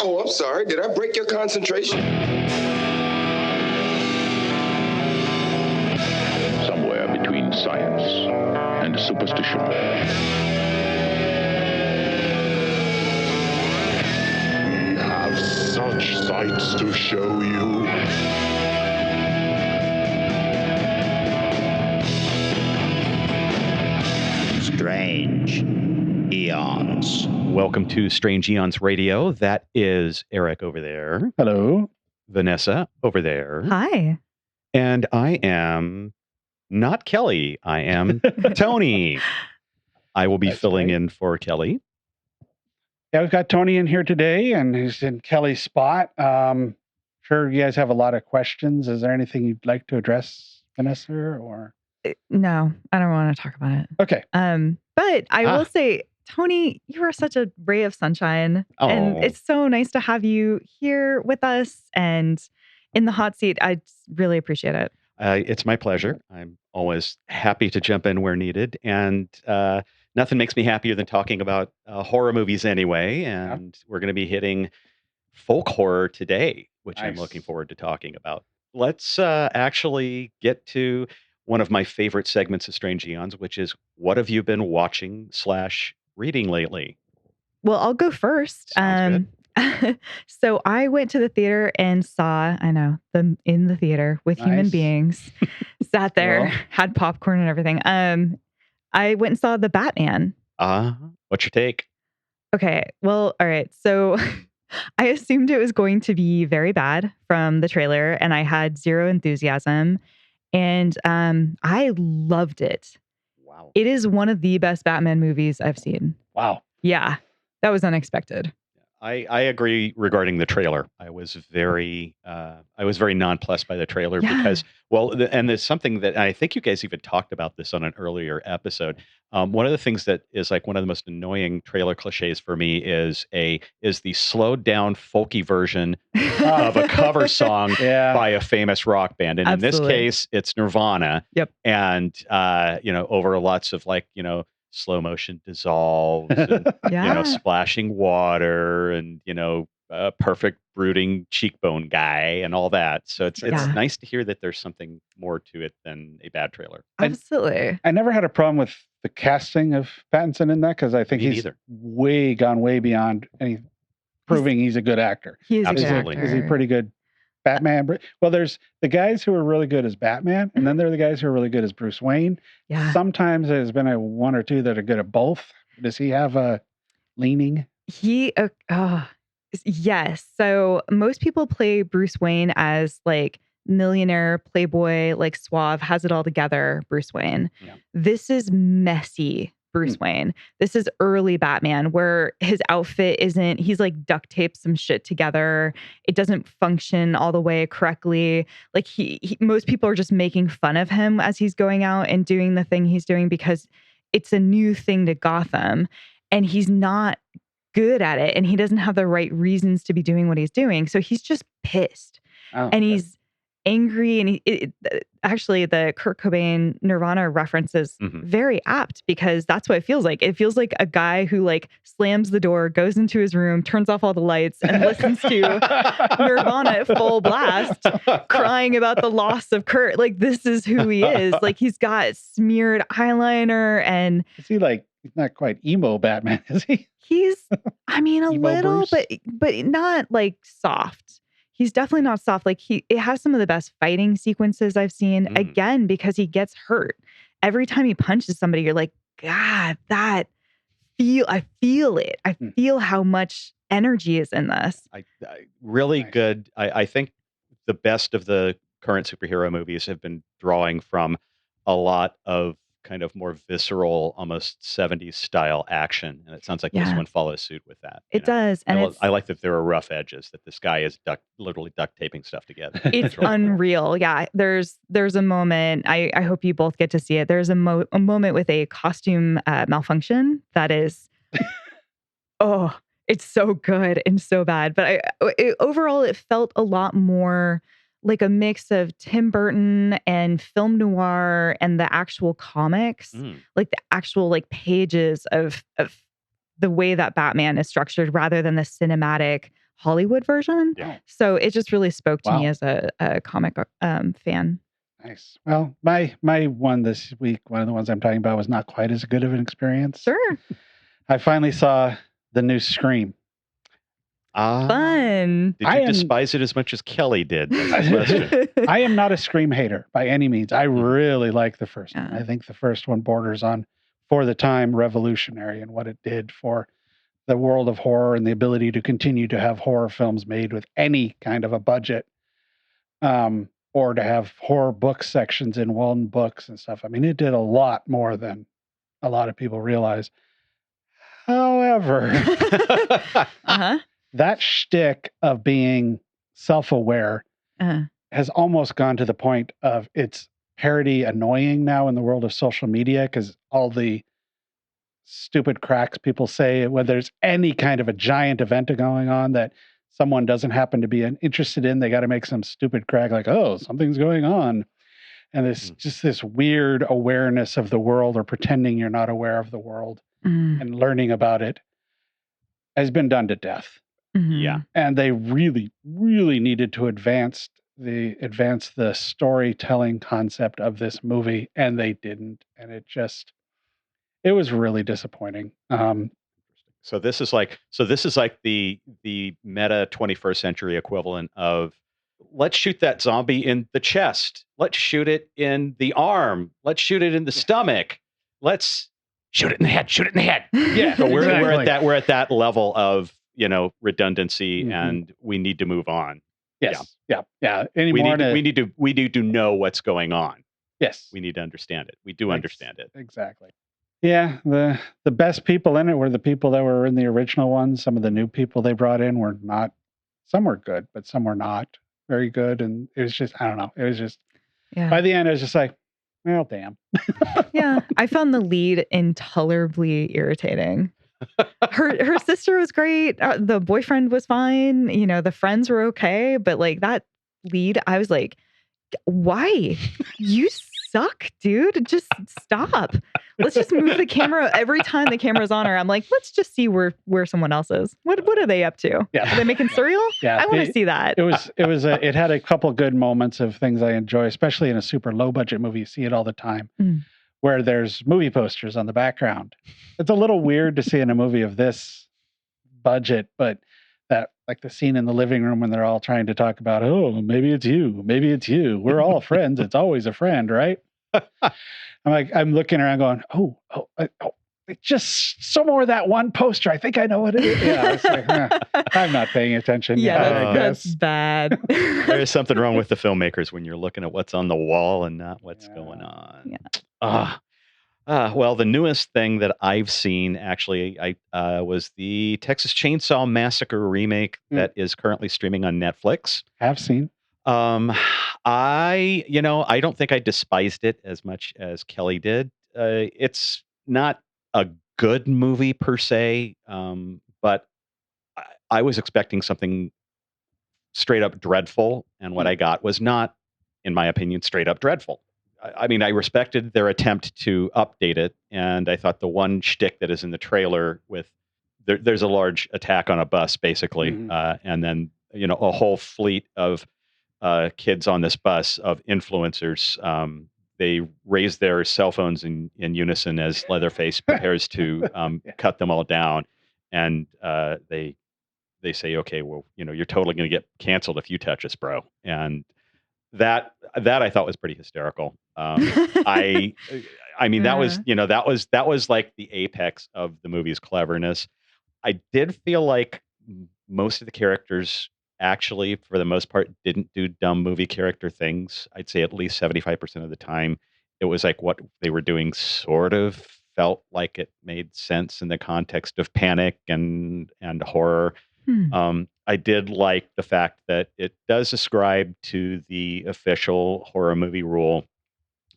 Oh, I'm sorry. Did I break your concentration? Somewhere between science and superstition. We have such sights to show you. Strange Eons. Welcome to Strange Aeons Radio. That is Eric over there. Hello. Vanessa over there. Hi. And I am not Kelly. I am Tony. I will be filling in for Kelly. Yeah, we've got Tony in here today, and he's in Kelly's spot. Sure, you guys have a lot of questions. Is there anything you'd like to address, Vanessa, or? No, I don't want to talk about it. Okay. But I will say, Tony, you are such a ray of sunshine. Oh. And it's so nice to have you here with us and in the hot seat. I really appreciate it. It's my pleasure. I'm always happy to jump in where needed. And nothing makes me happier than talking about horror movies anyway. And we're going to be hitting folk horror today, which I'm looking forward to talking about. Let's actually get to one of my favorite segments of Strange Eons, which is what have you been watching / reading lately? Well, I'll go first. Sounds good. So I went to the theater and saw, them in the theater with human beings, sat there, had popcorn and everything. I went and saw The Batman. What's your take? Okay. Well, all right. So I assumed it was going to be very bad from the trailer, and I had zero enthusiasm. And I loved it. Wow. It is one of the best Batman movies I've seen. Wow. Yeah. That was unexpected. I agree regarding the trailer. I was very nonplussed by the trailer because, and there's something that I think you guys even talked about this on an earlier episode. One of the things that is like one of the most annoying trailer cliches for me is the slowed down folky version of a cover song by a famous rock band. And in this case, it's Nirvana. Yep. And, over lots of slow motion dissolves and, splashing water and, a perfect brooding cheekbone guy and all that. So it's nice to hear that there's something more to it than a bad trailer. Absolutely. I never had a problem with the casting of Pattinson in that because I think he's gone way beyond proving he's a good actor. He is Absolutely. a good actor. Is he pretty good Batman? Well, there's the guys who are really good as Batman, and then there are the guys who are really good as Bruce Wayne. Yeah. Sometimes there's been one or two that are good at both. Does he have a leaning? Yes. So most people play Bruce Wayne as like millionaire, playboy, like suave, has it all together Bruce Wayne. Yeah. This is messy Bruce Wayne. This is early Batman where his outfit he's like duct taped some shit together. It doesn't function all the way correctly. Like most people are just making fun of him as he's going out and doing the thing he's doing because it's a new thing to Gotham and he's not good at it and he doesn't have the right reasons to be doing what he's doing. So he's just pissed and he's angry. And actually the Kurt Cobain Nirvana reference is very apt because that's what it feels like. It feels like a guy who like slams the door, goes into his room, turns off all the lights and listens to Nirvana at full blast, crying about the loss of Kurt. Like this is who he is. Like he's got smeared eyeliner and is he like, he's not quite emo Batman, is he? He's, a little, Bruce? but not like soft. He's definitely not soft. Like it has some of the best fighting sequences I've seen again, because he gets hurt. Every time he punches somebody, you're like, God, I feel it. I feel how much energy is in this. Really good. I think the best of the current superhero movies have been drawing from a lot of kind of more visceral, almost 70s style action. And it sounds like this one follows suit with that. It does. And I like that there are rough edges, that this guy is literally duct taping stuff together. It's really unreal. Cool. Yeah. There's a moment, I hope you both get to see it. There's a moment with a costume malfunction that is, it's so good and so bad. But overall, it felt a lot more like a mix of Tim Burton and film noir and the actual comics, like the actual pages of the way that Batman is structured rather than the cinematic Hollywood version. Yeah. So it just really spoke to me Wow. as a comic fan. Nice. Well, my one this week, one of the ones I'm talking about, was not quite as good of an experience. Sure. I finally saw the new Scream. Fun. Did I you am- despise it as much as Kelly did? That's the question. I am not a Scream hater by any means. I really like the first one. Yeah. I think the first one borders on, for the time, revolutionary in what it did for the world of horror and the ability to continue to have horror films made with any kind of a budget, or to have horror book sections in one books and stuff. I mean, it did a lot more than a lot of people realize. However, Uh-huh. that shtick of being self-aware Uh-huh. has almost gone to the point of it's parody annoying now in the world of social media, because all the stupid cracks people say when there's any kind of a giant event going on that someone doesn't happen to be interested in, they got to make some stupid crack like, oh, something's going on. And it's just this weird awareness of the world, or pretending you're not aware of the world Mm. and learning about it, has been done to death. Mhm. Yeah. And they really, really needed to advance the storytelling concept of this movie, and they didn't. And it was really disappointing. So this is like the meta 21st century equivalent of, let's shoot that zombie in the chest. Let's shoot it in the arm. Let's shoot it in the stomach. Let's shoot it in the head. Shoot it in the head. Yeah, So we're exactly. we're at that level of, redundancy, Mhm. and we need to move on. Yes. Yeah. We need to know what's going on. Yes. We need to understand it. We do understand it. Exactly. Yeah, the best people in it were the people that were in the original one. Some of the new people they brought in were not. Some were good, but some were not very good. And it was just, I don't know. It was just, Yeah. by the end, it was just like, well, damn. Yeah. I found the lead intolerably irritating. Her sister was great. The boyfriend was fine. The friends were okay. But like that lead, I was like, why? You suck, dude. Just stop. Let's just move the camera every time the camera's on her. I'm like, let's just see where someone else is. What are they up to? Yeah. Are they making cereal? Yeah, I want to see that. It had a couple good moments of things I enjoy, especially in a super low budget movie. You see it all the time, where there's movie posters on the background. It's a little weird to see in a movie of this budget, but that, like the scene in the living room when they're all trying to talk about, oh, maybe it's you, we're all friends. It's always a friend, right? I'm looking around going, oh, just some more of that one poster. I think I know what it is. Yeah, it's like, I'm not paying attention. Yeah, I that's guess. bad. There's something wrong with the filmmakers when you're looking at what's on the wall and not what's going on. Yeah. Well, the newest thing that I've seen actually, was the Texas Chainsaw Massacre remake that is currently streaming on Netflix. Have seen. I don't think I despised it as much as Kelly did. It's not a good movie per se, but I was expecting something straight up dreadful, and what I got was not, in my opinion, straight up dreadful. I mean, I respected their attempt to update it, and I thought the one shtick that is in the trailer with there's a large attack on a bus, basically, and then a whole fleet of kids on this bus of influencers. They raise their cell phones in unison as Leatherface prepares to cut them all down, and they say, "Okay, well, you're totally going to get canceled if you touch us, bro." And that I thought was pretty hysterical. I mean, that was like the apex of the movie's cleverness. I did feel like most of the characters actually, for the most part, didn't do dumb movie character things. I'd say at least 75% of the time, it was like what they were doing sort of felt like it made sense in the context of panic and horror. I did like the fact that it does ascribe to the official horror movie rule,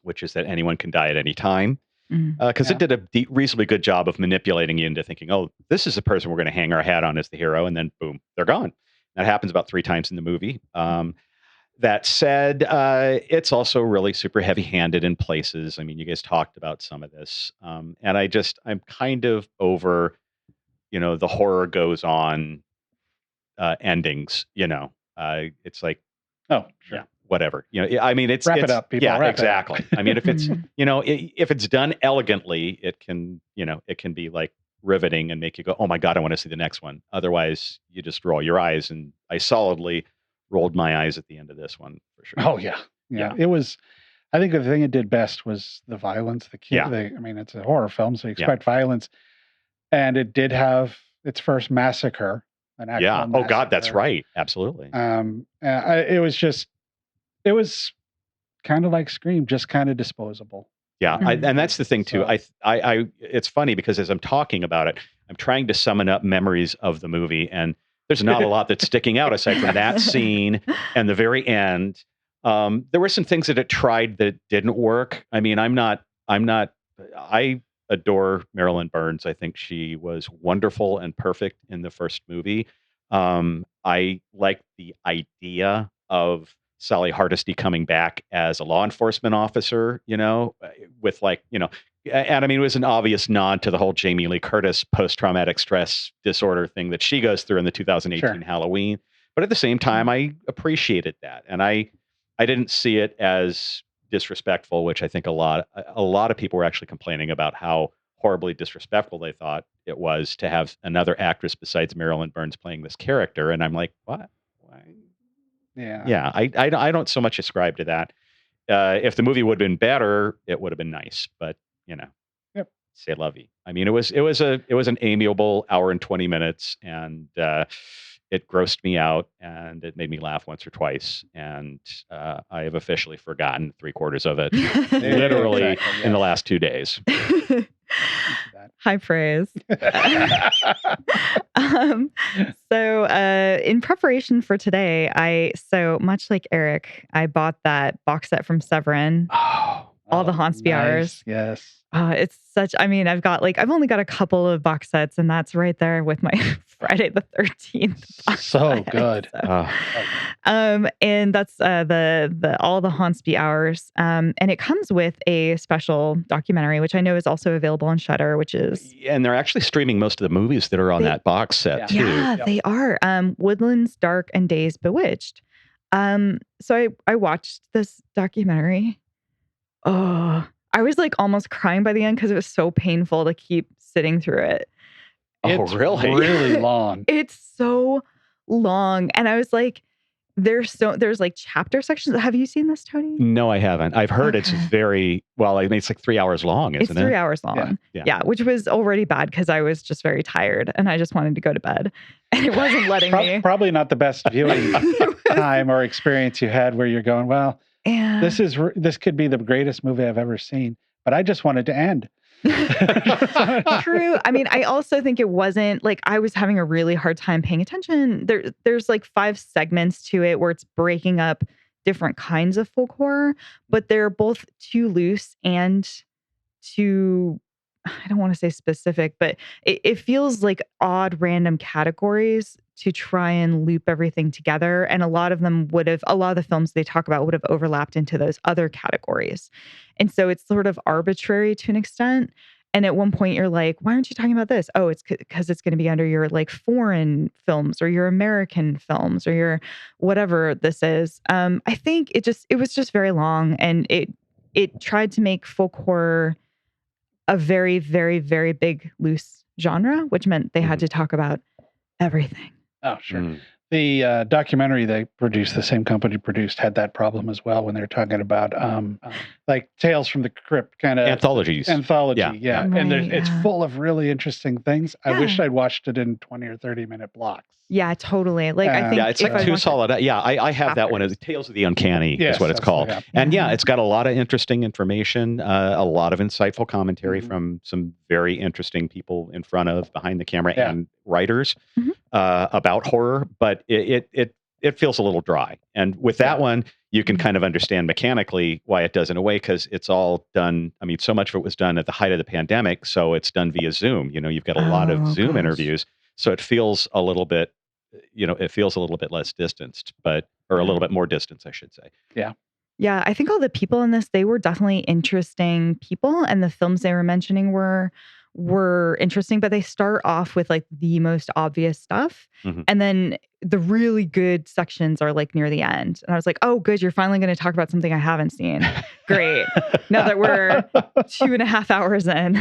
which is that anyone can die at any time. Because it did a reasonably good job of manipulating you into thinking, oh, this is the person we're going to hang our hat on as the hero, and then boom, they're gone. That happens about 3 times in the movie. That said, it's also really super heavy-handed in places. I mean, you guys talked about some of this, and I'm kind of over, the horror goes on endings. It's like, Oh, sure. yeah, whatever. I mean, Wrap it up, people. Yeah, Wrap it up. exactly. I mean, if it's if it's done elegantly, it can be like riveting and make you go, oh my God, I want to see the next one. Otherwise, you just roll your eyes, and I solidly rolled my eyes at the end of this one for sure. Oh yeah. It was. I think the thing it did best was the violence. Yeah. I mean, it's a horror film, so you expect violence, and it did have its first massacre. An actual Yeah. Oh God, that's massacre. right. Absolutely. It was kind of like Scream, just kind of disposable. Yeah, and that's the thing too. So- I it's funny because as I'm talking about it, I'm trying to summon up memories of the movie, and there's not a lot that's sticking out aside from that scene and the very end. There were some things that it tried that didn't work. I mean, I adore Marilyn Burns. I think she was wonderful and perfect in the first movie. I like the idea of Sally Hardesty coming back as a law enforcement officer, with and I mean, it was an obvious nod to the whole Jamie Lee Curtis post-traumatic stress disorder thing that she goes through in the 2018 Halloween. But at the same time, I appreciated that. And I didn't see it as disrespectful, which I think a lot of people were actually complaining about how horribly disrespectful they thought it was to have another actress besides Marilyn Burns playing this character. And I'm like, what? Why? Yeah, I don't so much ascribe to that. If the movie would have been better, it would have been nice. But Yep. C'est la vie. I mean, it was an amiable hour and 20 minutes, and it grossed me out, and it made me laugh once or twice. And I have officially forgotten 3/4 of it, literally Exactly, in the yes. last 2 days. High praise. So in preparation for today, so much like Eric, I bought that box set from Severin, All the Hauntsby Hours. Yes. It's such, I mean, I've only got a couple of box sets, and that's right there with my Friday the 13th. box So set. good. So, and that's the All the Hauntsby Hours. And it comes with a special documentary, which I know is also available on Shudder, which is And they're actually streaming most of the movies that are on that box set too. yeah, they are. Woodlands Dark and Days Bewitched. So I watched this documentary. Oh, I was like almost crying by the end because it was so painful to keep sitting through it. It's really? really long. It's so long. And I was like, there's like chapter sections. Have you seen this, Tony? No, I haven't. I've heard it's Okay. very well. I mean, it's like 3 hours long, It's isn't 3 it? hours long. Yeah. Yeah, which was already bad because I was just very tired and I just wanted to go to bed. And it wasn't letting me. Probably not the best viewing time or experience you had where you're going, well, And this could be the greatest movie I've ever seen, but I just wanted to end. True. I mean, I also think it wasn't like I was having a really hard time paying attention. There's like 5 segments to it where it's breaking up different kinds of folk horror, but they're both too loose and too, I don't want to say specific, but it feels like odd random categories to try and loop everything together. And a lot of the films they talk about would have overlapped into those other categories. And so it's sort of arbitrary to an extent. And at one point you're like, why aren't you talking about this? Oh, it's because it's going to be under your like foreign films or your American films or your whatever this is. I think it was just very long, and it tried to make folk horror a very, very, very big, loose genre, which meant they had to talk about everything. Oh, sure. Mm. The documentary they produced, the same company produced, had that problem as well when they were talking about like Tales from the Crypt kind of Anthologies. anthology. Yeah. Yeah. Right, And it's yeah. full of really interesting things. I wish Yeah. I'd watched it in 20 or 30-minute blocks. Yeah, totally. Like I think Yeah, it's if like I 2 watched it- solid. Yeah, I have that one as Tales of the Uncanny Yes, is what it's that's called. yeah. And yeah, Yeah. it's got a lot of interesting information, a lot of insightful commentary Mhm. from some very interesting people in front of, behind the camera, Yeah. and writers Mhm. about horror. But it feels a little dry. And with that one, you can kind of understand mechanically why it does in a way, because it's all done. I mean, so much of it was done at the height of the pandemic, so it's done via Zoom. You've got a lot of Oh, Zoom gosh. interviews, so it feels a little bit. It feels a little bit less distanced, or a little bit more distance, I should say. Yeah, I think all the people in this, they were definitely interesting people, and the films they were mentioning were interesting, but they start off with like the most obvious stuff. Mhm. And then the really good sections are like near the end. And I was like, oh, good. You're finally going to talk about something I haven't seen. Great. Now that we're 2.5 hours in,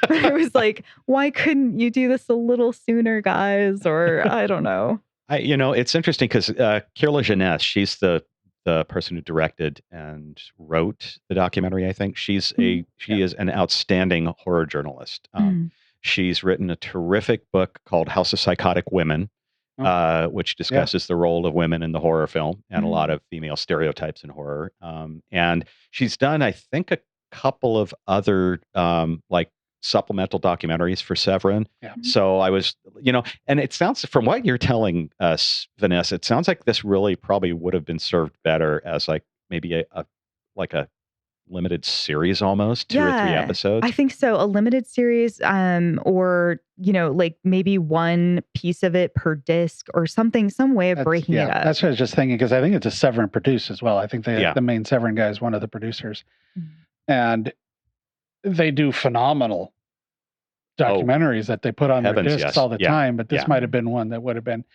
I was like, why couldn't you do this a little sooner, guys? Or I don't know. It's interesting because Kirla Jeunesse, she's the person who directed and wrote the documentary. I think she is an outstanding horror journalist. She's written a terrific book called House of Psychotic Women, which discusses the role of women in the horror film and a lot of female stereotypes in horror. And she's done, I think, a couple of other like supplemental documentaries for Severin. Yeah. So I was, and it sounds, from what you're telling us, Vanessa, it sounds like this really probably would have been served better as like maybe a limited series, almost 2 or 3 episodes. I think so. A limited series, or like maybe one piece of it per disc or something, some way of breaking it up. That's what I was just thinking, because I think it's a Severin produce as well. I think the main Severin guy is one of the producers, and they do phenomenal documentaries that they put on their discs all the time. But this might have been one that would have been,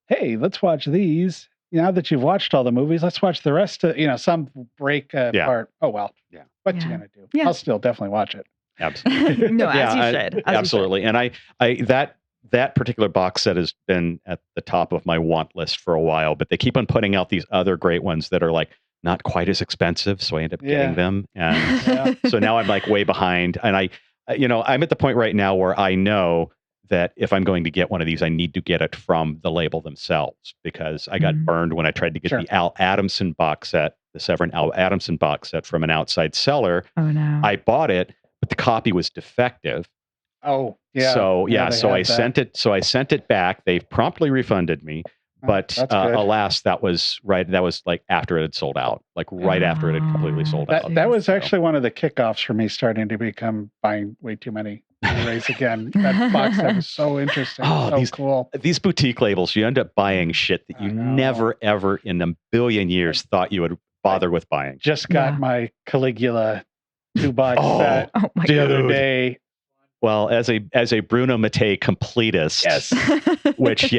hey, let's watch these. Now that you've watched all the movies, let's watch the rest of, some break part. Oh, well, what you going to do? Yeah. I'll still definitely watch it. Absolutely. No, as you should. Absolutely. And I that particular box set has been at the top of my want list for a while, but they keep on putting out these other great ones that are like not quite as expensive. So I end up getting them. And so now I'm like way behind. And I'm at the point right now where I know that if I'm going to get one of these, I need to get it from the label themselves, because I got burned when I tried to get the Al Adamson box set, the Severin Al Adamson box set from an outside seller. Oh no. I bought it, but the copy was defective. Oh, yeah. So I sent it back. They promptly refunded me. But alas, that was like after it had sold out, like right after it had completely sold out. That was actually one of the kickoffs for me starting to buying way too many Blu-rays again. That box set was so interesting. Oh, cool. These boutique labels, you end up buying shit that you never, ever in a billion years thought you would bother with buying. Just got my Caligula 2-box set the other day. Well, as a Bruno Mattei completist, which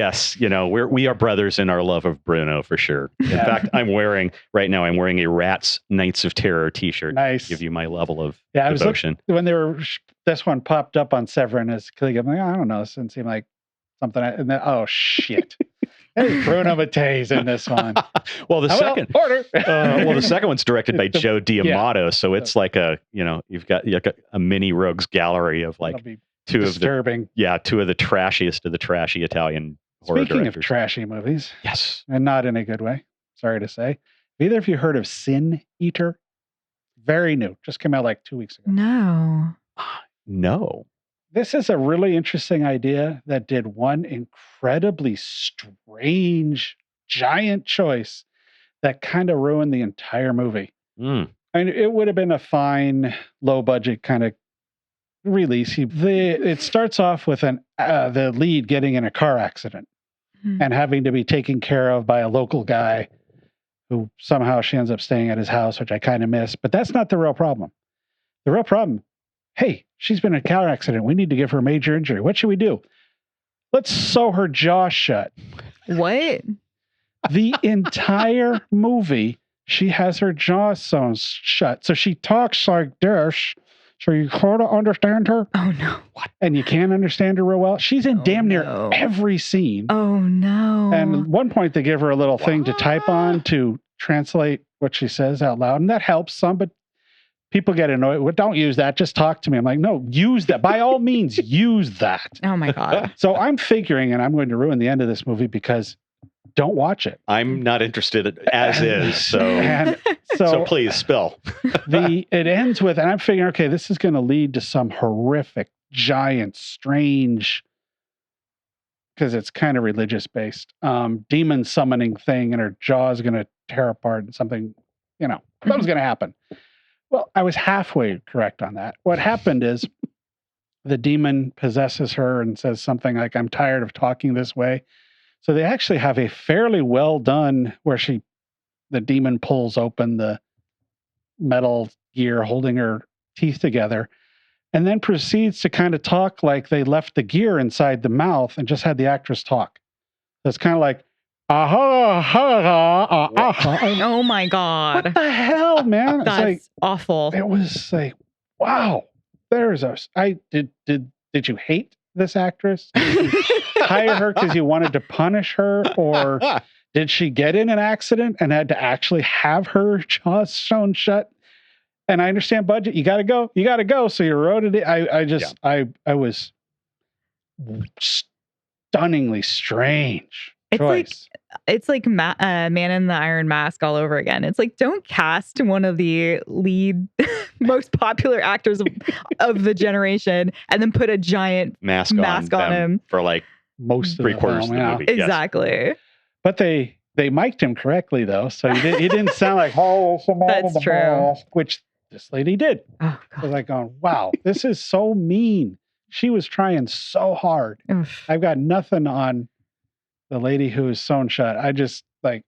we are brothers in our love of Bruno for sure. In fact, I'm wearing a Rats Knights of Terror T-shirt. Nice. To give you my level of devotion. When this one popped up on Severin as Caligula, I'm like, I don't know, this didn't seem like something. And then, oh shit. Hey, Bruno Mattei's in this one. Well, the second one's directed by Joe D'Amato, so it's like you've got a mini rogues gallery of like two of the trashiest of the trashy Italian horror directors. Speaking of trashy movies, yes, and not in a good way, sorry to say, have either of you heard of Sin Eater? Very new, just came out like 2 weeks ago. No. This is a really interesting idea that did one incredibly strange, giant choice that kind of ruined the entire movie. I mean, it would have been a fine, low-budget kind of release. It starts off with the lead getting in a car accident and having to be taken care of by a local guy who somehow she ends up staying at his house, which I kind of miss. But that's not the real problem. The real problem, hey, she's been in a car accident. We need to give her a major injury. What should we do? Let's sew her jaw shut. What? The entire movie, she has her jaw sewn shut. So she talks like this. So you sort of understand her. Oh, no. What? And you can't understand her real well. She's in near every scene. Oh, no. And at one point, they give her a little thing to type on to translate what she says out loud. And that helps some, but people get annoyed. Well, don't use that. Just talk to me. I'm like, no, use that. By all means, use that. Oh, my God. So I'm figuring, and I'm going to ruin the end of this movie because don't watch it. I'm not interested as is. So please spill. It ends with, and I'm figuring, okay, this is going to lead to some horrific, giant, strange, because it's kind of religious based, demon summoning thing, and her jaw is going to tear apart and something, something's going to happen. Well, I was halfway correct on that. What happened is the demon possesses her and says something like, I'm tired of talking this way. So they actually have a fairly well done where the demon pulls open the metal gear holding her teeth together and then proceeds to kind of talk like they left the gear inside the mouth and just had the actress talk. So it's kind of like, Oh my What God. the hell, man? It's That's like, awful. it was like, wow, there's did you hate this actress? Did you hire her because you wanted to punish her, or did she get in an accident and had to actually have her jaws sewn shut? And I understand budget. You got to go. So you wrote it. I was stunningly strange choice. It's like Man in the Iron Mask all over again. It's like, don't cast one of the lead, most popular actors of the generation and then put a giant mask on him for like most of 3/4 of the movie. Yes. Exactly. But they mic'd him correctly though, so he didn't sound like That's true. which this lady did. Oh I was God. like, going, wow, this is so mean. She was trying so hard. Oof. I've got nothing on the lady who is sewn shut. I just like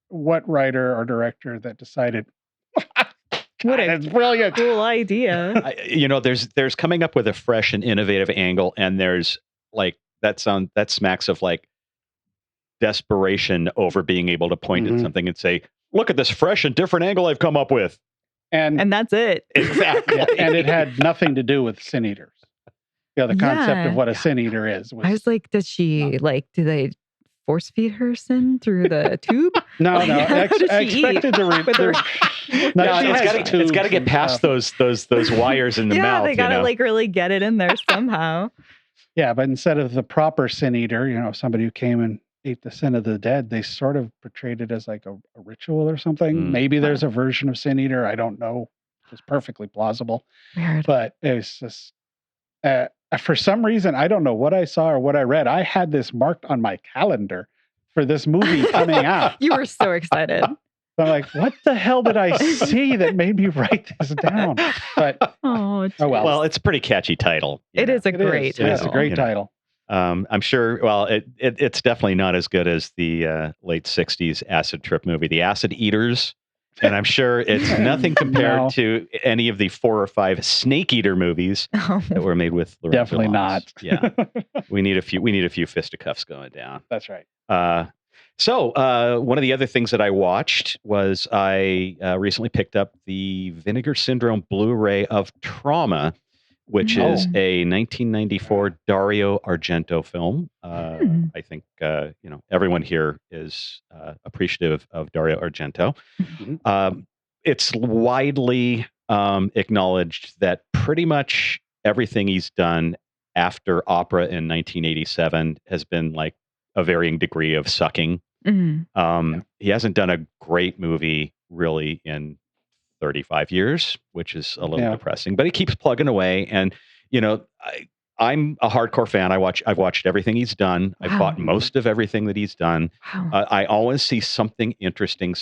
what writer or director that decided. What a That's brilliant. cool idea. There's coming up with a fresh and innovative angle, and there's like that smacks of like desperation over being able to point at something and say, "Look at this fresh and different angle I've come up with." And that's it. Exactly. Yeah, and it had nothing to do with sin eaters. The concept Yeah. of what a sin eater is. I was like, does she do they force feed her sin through the tube? No. How does I she expected to read. With her- No, No, she has it's tubes got to get and past stuff. those wires in the yeah, mouth. they gotta you know? like really get it in there somehow. Yeah, but instead of the proper sin eater, somebody who came and ate the sin of the dead, they sort of portrayed it as like a ritual or something. Maybe there's a version of sin eater. I don't know. It's perfectly plausible. Weird. But it was just, for some reason, I don't know what I saw or what I read. I had this marked on my calendar for this movie coming out. You were so excited. So I'm like, what the hell did I see that made me write this down? But Oh well. Well, it's a pretty catchy title. it is a great It is a title. great title. I'm sure. Well, it's definitely not as good as the late '60s acid trip movie, The Acid Eaters, and I'm sure it's nothing compared No. to any of the 4 or 5 Snake Eater movies Oh, that were made with Lorenzo Definitely Lamas. not. Yeah, we need a few fisticuffs going down. That's right. So one of the other things that I watched was I recently picked up the Vinegar Syndrome Blu-ray of Trauma, which is a 1994 Dario Argento film. I think everyone here is appreciative of Dario Argento. It's widely acknowledged that pretty much everything he's done after Opera in 1987 has been like a varying degree of sucking. He hasn't done a great movie really in 35 years, which is a little depressing, but he keeps plugging away. And, I'm a hardcore fan. I've watched everything he's done. I've bought most of everything that he's done. wow. I always see something interesting,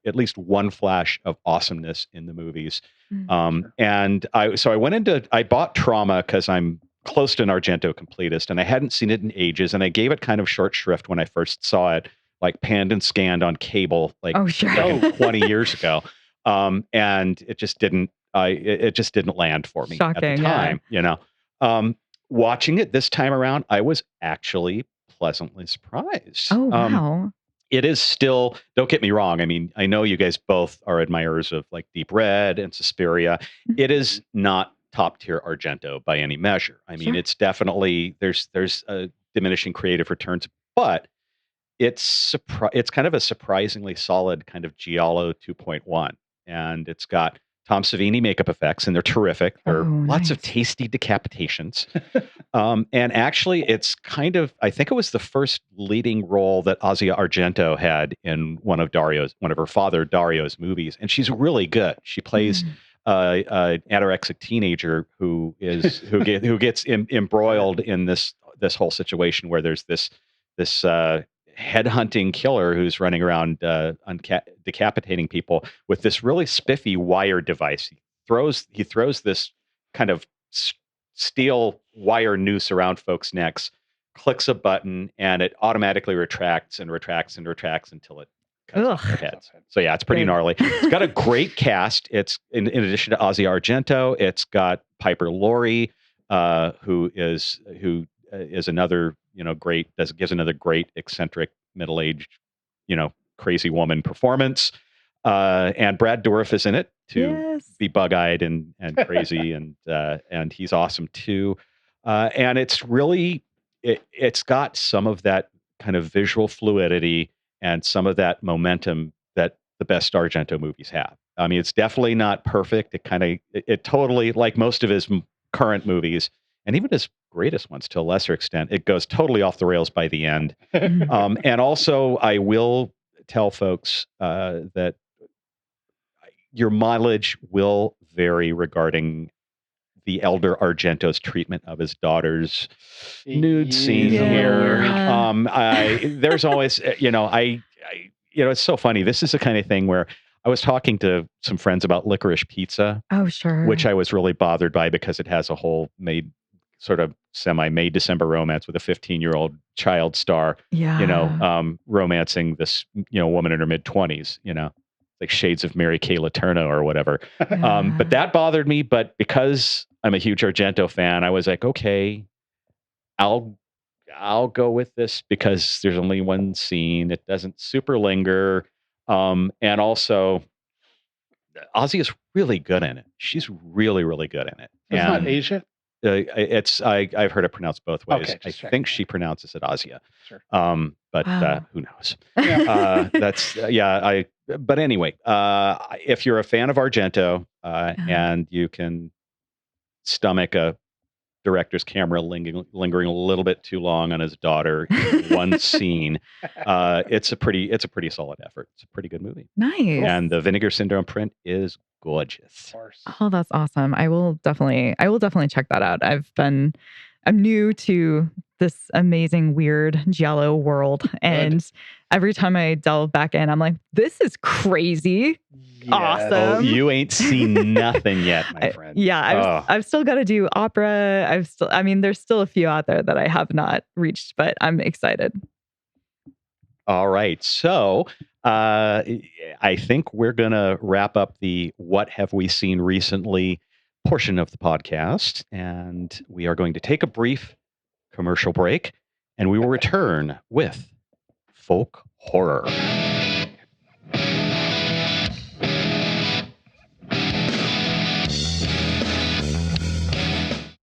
at least one flash of awesomeness in the movies. And I bought Trauma because I'm close to an Argento completist, and I hadn't seen it in ages. And I gave it kind of short shrift when I first saw it, like panned and scanned on cable, like Oh, sure. 20 years ago. And it just didn't land for me at Shocking, the yeah. time, watching it this time around, I was actually pleasantly surprised. Oh, wow. It is still, don't get me wrong. I mean, I know you guys both are admirers of like Deep Red and Suspiria. It is not top tier Argento by any measure. I mean, Sure. it's definitely, there's a diminishing creative returns, but it's kind of a surprisingly solid kind of Giallo 2.1. And it's got Tom Savini makeup effects, and they're terrific. There are lots of tasty decapitations. And actually, it's kind of, I think it was the first leading role that Asia Argento had in one of her father Dario's movies. And she's really good. She plays an anorexic teenager who gets embroiled in this whole situation where there's this headhunting killer who's running around decapitating people with this really spiffy wire device. He throws this kind of steel wire noose around folks' necks, clicks a button, and it automatically retracts and retracts and retracts until it cuts off their heads. So yeah, it's pretty gnarly. It's got a great cast. It's in addition to Ozzy Argento, it's got Piper Laurie, who is another gives another great eccentric middle-aged crazy woman performance. And Brad Dourif is in it to be bug-eyed and crazy, and he's awesome too. And it's really it's got some of that kind of visual fluidity and some of that momentum that the best Argento movies have. I mean, it's definitely not perfect. It totally, like most of his current movies, and even his greatest ones to a lesser extent, it goes totally off the rails by the end. And also, I will tell folks that your mileage will vary regarding the elder Argento's treatment of his daughter's nude scene here. There's always, it's so funny. This is the kind of thing where I was talking to some friends about Licorice Pizza. Oh, sure. Which I was really bothered by because it has a whole sort of semi-May December romance with a 15-year-old child star, romancing this, woman in her mid-20s, like shades of Mary Kay Letourneau or whatever. But that bothered me. But because I'm a huge Argento fan, I was like, okay, I'll go with this because there's only one scene. It doesn't super linger. And also, Ozzy is really good in it. She's really, really good in it. It's not Asia? I've heard it pronounced both ways. Okay, I think she pronounces it Asia. Sure. But who knows? Yeah. But anyway, if you're a fan of Argento and you can stomach a director's camera lingering a little bit too long on his daughter in one scene, it's a pretty solid effort. It's a pretty good movie. Nice. And the Vinegar Syndrome print is gorgeous. Oh, that's awesome. I will definitely check that out. I'm new to this amazing, weird Giallo world. And every time I delve back in, I'm like, this is crazy. Yeah. Awesome. Oh, you ain't seen nothing yet, my friend. I've still got to do opera. There's still a few out there that I have not reached, but I'm excited. All right. So I think we're going to wrap up the What Have We Seen Recently portion of the podcast. And we are going to take a brief commercial break, and we will return with folk horror.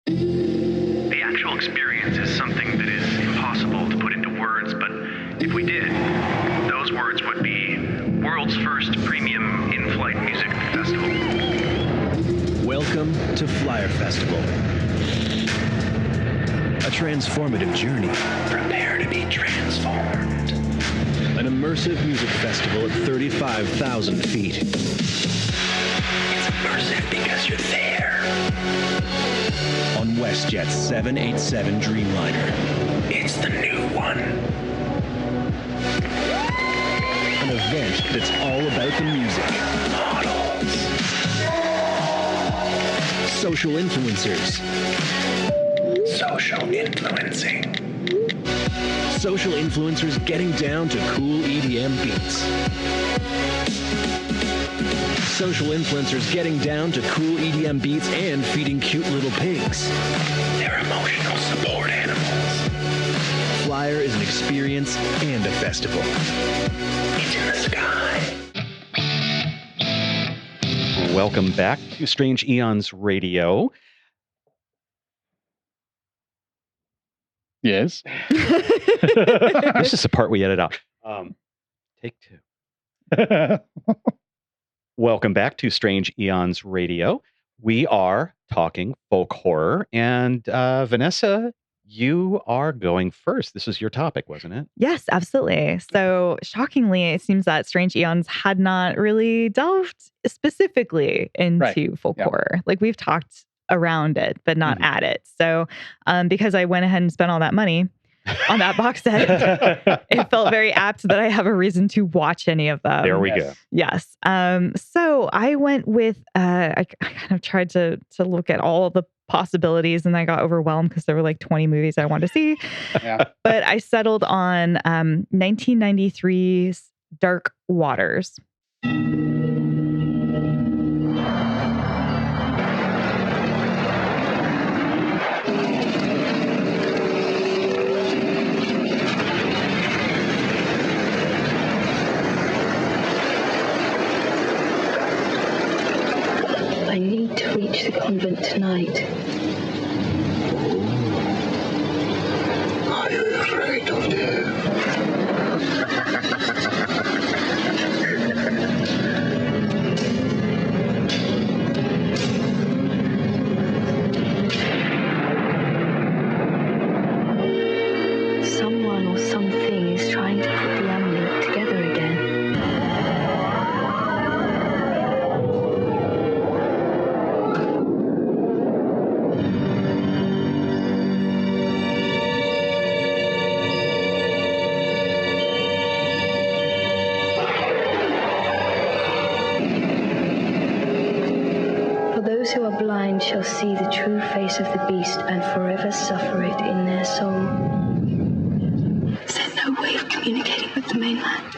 The actual experience is something that is impossible to put into words, but if we did, those words would be world's first premium in-flight music festival. Welcome to Flyer Festival. A transformative journey. Prepare to be transformed. An immersive music festival at 35,000 feet. It's immersive because you're there. On WestJet's 787 Dreamliner. It's the new one. An event that's all about the music. Models. Social influencers. Social influencing. Social influencers getting down to cool EDM beats. Social influencers getting down to cool EDM beats and feeding cute little pigs. They're emotional support animals. Flyer is an experience and a festival. It's in the sky. Welcome back to Strange Aeons Radio. Yes. This is the part we edit out. Take two. Welcome back to Strange Aeons Radio. We are talking folk horror, and Vanessa, you are going first. This is your topic, wasn't it? Yes, absolutely. So shockingly, it seems that Strange Aeons had not really delved specifically into folk horror. Like we've talked around it, but not at it. So because I went ahead and spent all that money on that box set, it felt very apt that I have a reason to watch any of them. There we go. Yes. So I went with, I kind of tried to look at all of the possibilities, and I got overwhelmed because there were like 20 movies I wanted to see. But I settled on 1993's Dark Waters. tonight. Are you afraid of Someone or something is trying to put the amulet together again. For those who are blind shall see the true face of the beast and forever suffer it in their soul. Is there no way of communicating with the mainland?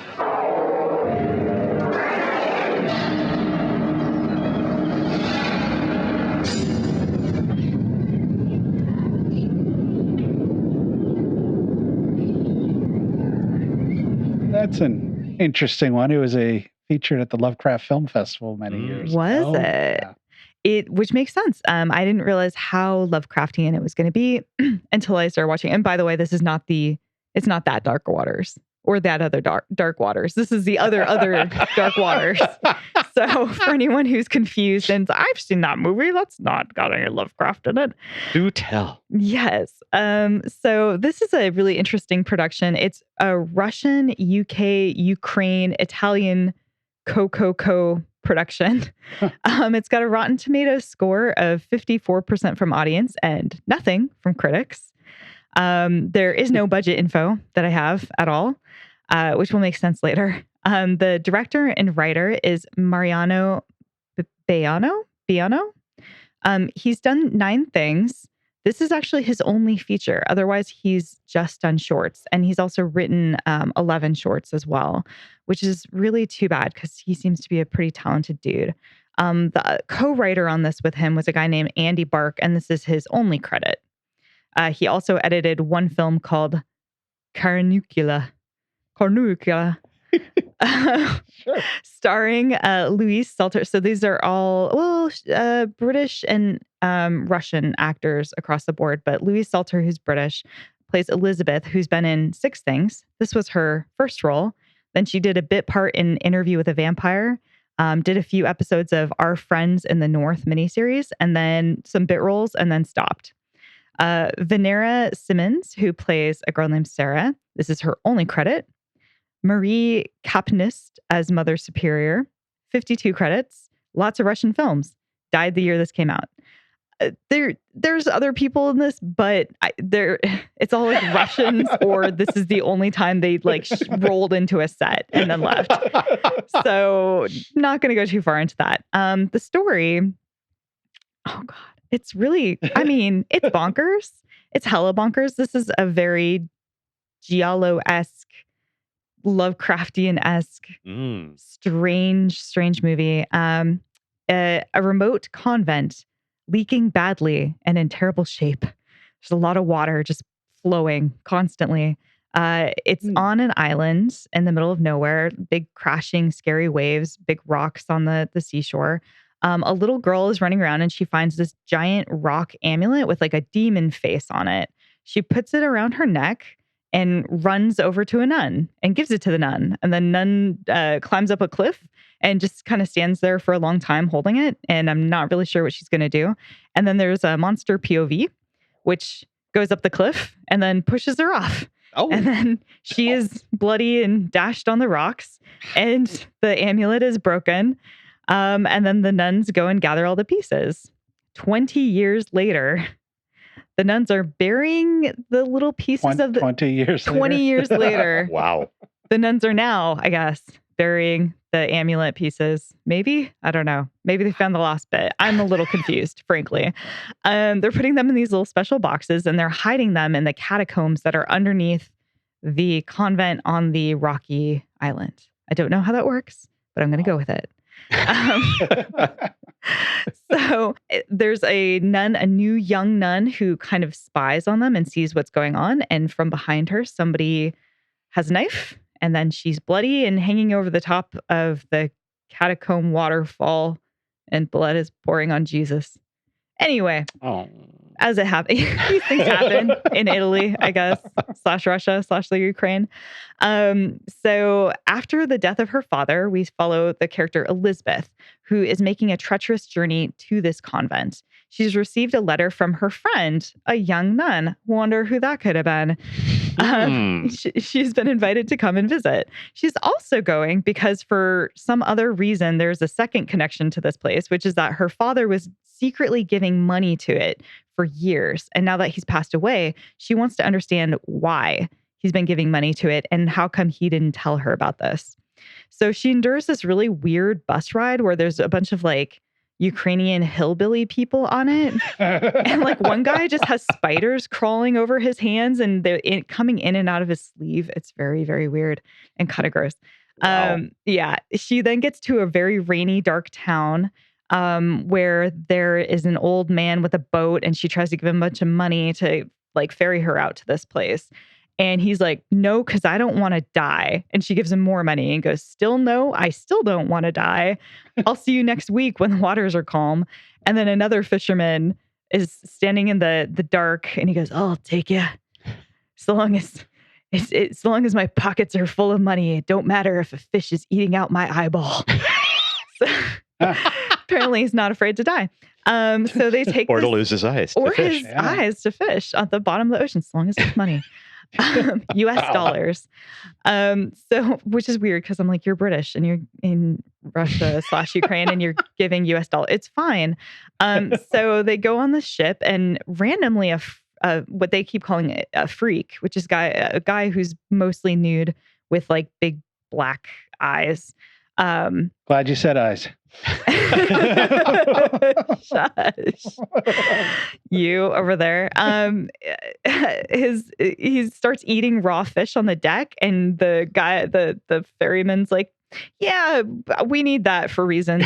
That's an interesting one. It was featured at the Lovecraft Film Festival many years Was ago. it? Yeah. Which makes sense. I didn't realize how Lovecraftian it was going to be until I started watching. And by the way, it's not that Dark Waters or that other dark waters. This is the other Dark Waters. So for anyone who's confused and I've seen that movie, that's not got any Lovecraft in it. Do tell. Yes. So this is a really interesting production. It's a Russian, UK, Ukraine, Italian co production. It's got a Rotten Tomatoes score of 54% from audience and nothing from critics. There is no budget info that I have at all, which will make sense later. The director and writer is Mariano Biano. He's done 9 things. This is actually his only feature. Otherwise, he's just done shorts. And he's also written 11 shorts as well, which is really too bad because he seems to be a pretty talented dude. The co-writer on this with him was a guy named Andy Bark, and this is his only credit. He also edited one film called Carnucula. Sure. Starring Louise Salter. So these are all, British and Russian actors across the board. But Louise Salter, who's British, plays Elizabeth, who's been in 6 things. This was her first role. Then she did a bit part in Interview with a Vampire, did a few episodes of Our Friends in the North miniseries, and then some bit roles, and then stopped. Venera Simmons, who plays a girl named Sarah. This is her only credit. Marie Kapnist as Mother Superior, 52 credits, lots of Russian films. Died the year this came out. There's other people in this, but it's all like Russians, or this is the only time they rolled into a set and then left. So not going to go too far into that. The story, oh God, it's really, it's bonkers. It's hella bonkers. This is a very Giallo-esque, Lovecraftian-esque, strange movie. A remote convent leaking badly and in terrible shape. There's a lot of water just flowing constantly. It's on an island in the middle of nowhere, big crashing, scary waves, big rocks on the seashore. A little girl is running around and she finds this giant rock amulet with like a demon face on it. She puts it around her neck and runs over to a nun and gives it to the nun. And the nun climbs up a cliff and just kind of stands there for a long time holding it. And I'm not really sure what she's going to do. And then there's a monster POV, which goes up the cliff and then pushes her off. Oh. And then she is bloody and dashed on the rocks and the amulet is broken. And then the nuns go and gather all the pieces. 20 years later, the nuns are burying the little pieces of the 20 years later. 20 years later. Wow. The nuns are now, I guess, burying the amulet pieces. Maybe? I don't know. Maybe they found the lost bit. I'm a little confused, frankly. They're putting them in these little special boxes and they're hiding them in the catacombs that are underneath the convent on the rocky island. I don't know how that works, but I'm going to go with it. So there's a new young nun who kind of spies on them and sees what's going on. And from behind her, somebody has a knife and then she's bloody and hanging over the top of the catacomb waterfall and blood is pouring on Jesus. Anyway, Oh. as it happens, these things happen in Italy, I guess, /Russia / the Ukraine. So after the death of her father, we follow the character Elizabeth, who is making a treacherous journey to this convent. She's received a letter from her friend, a young nun. Wonder who that could have been. She's been invited to come and visit. She's also going because for some other reason, there's a second connection to this place, which is that her father was secretly giving money to it for years. And now that he's passed away, she wants to understand why he's been giving money to it and how come he didn't tell her about this. So she endures this really weird bus ride where there's a bunch of like Ukrainian hillbilly people on it. And like one guy just has spiders crawling over his hands and they're coming in and out of his sleeve. It's very, very weird and kind of gross. Wow. Yeah. She then gets to a very rainy, dark town where there is an old man with a boat and she tries to give him a bunch of money to like ferry her out to this place. And he's like, no, because I don't want to die. And she gives him more money and goes, still no, I still don't want to die. I'll see you next week when the waters are calm. And then another fisherman is standing in the dark and he goes, oh, I'll take you. So long as my pockets are full of money, it don't matter if a fish is eating out my eyeball. So, apparently he's not afraid to die. So they take or to lose his eyes to fish. his eyes to fish at the bottom of the ocean, as long as it's money. US dollars. So, which is weird because I'm like, you're British and you're in Russia / Ukraine and you're giving US dollars. It's fine. So they go on the ship and randomly what they keep calling it a freak, which is a guy who's mostly nude with like big black eyes. Glad you said eyes. Shush. You over there. He starts eating raw fish on the deck, and the guy, the ferryman's like, yeah, we need that for reasons.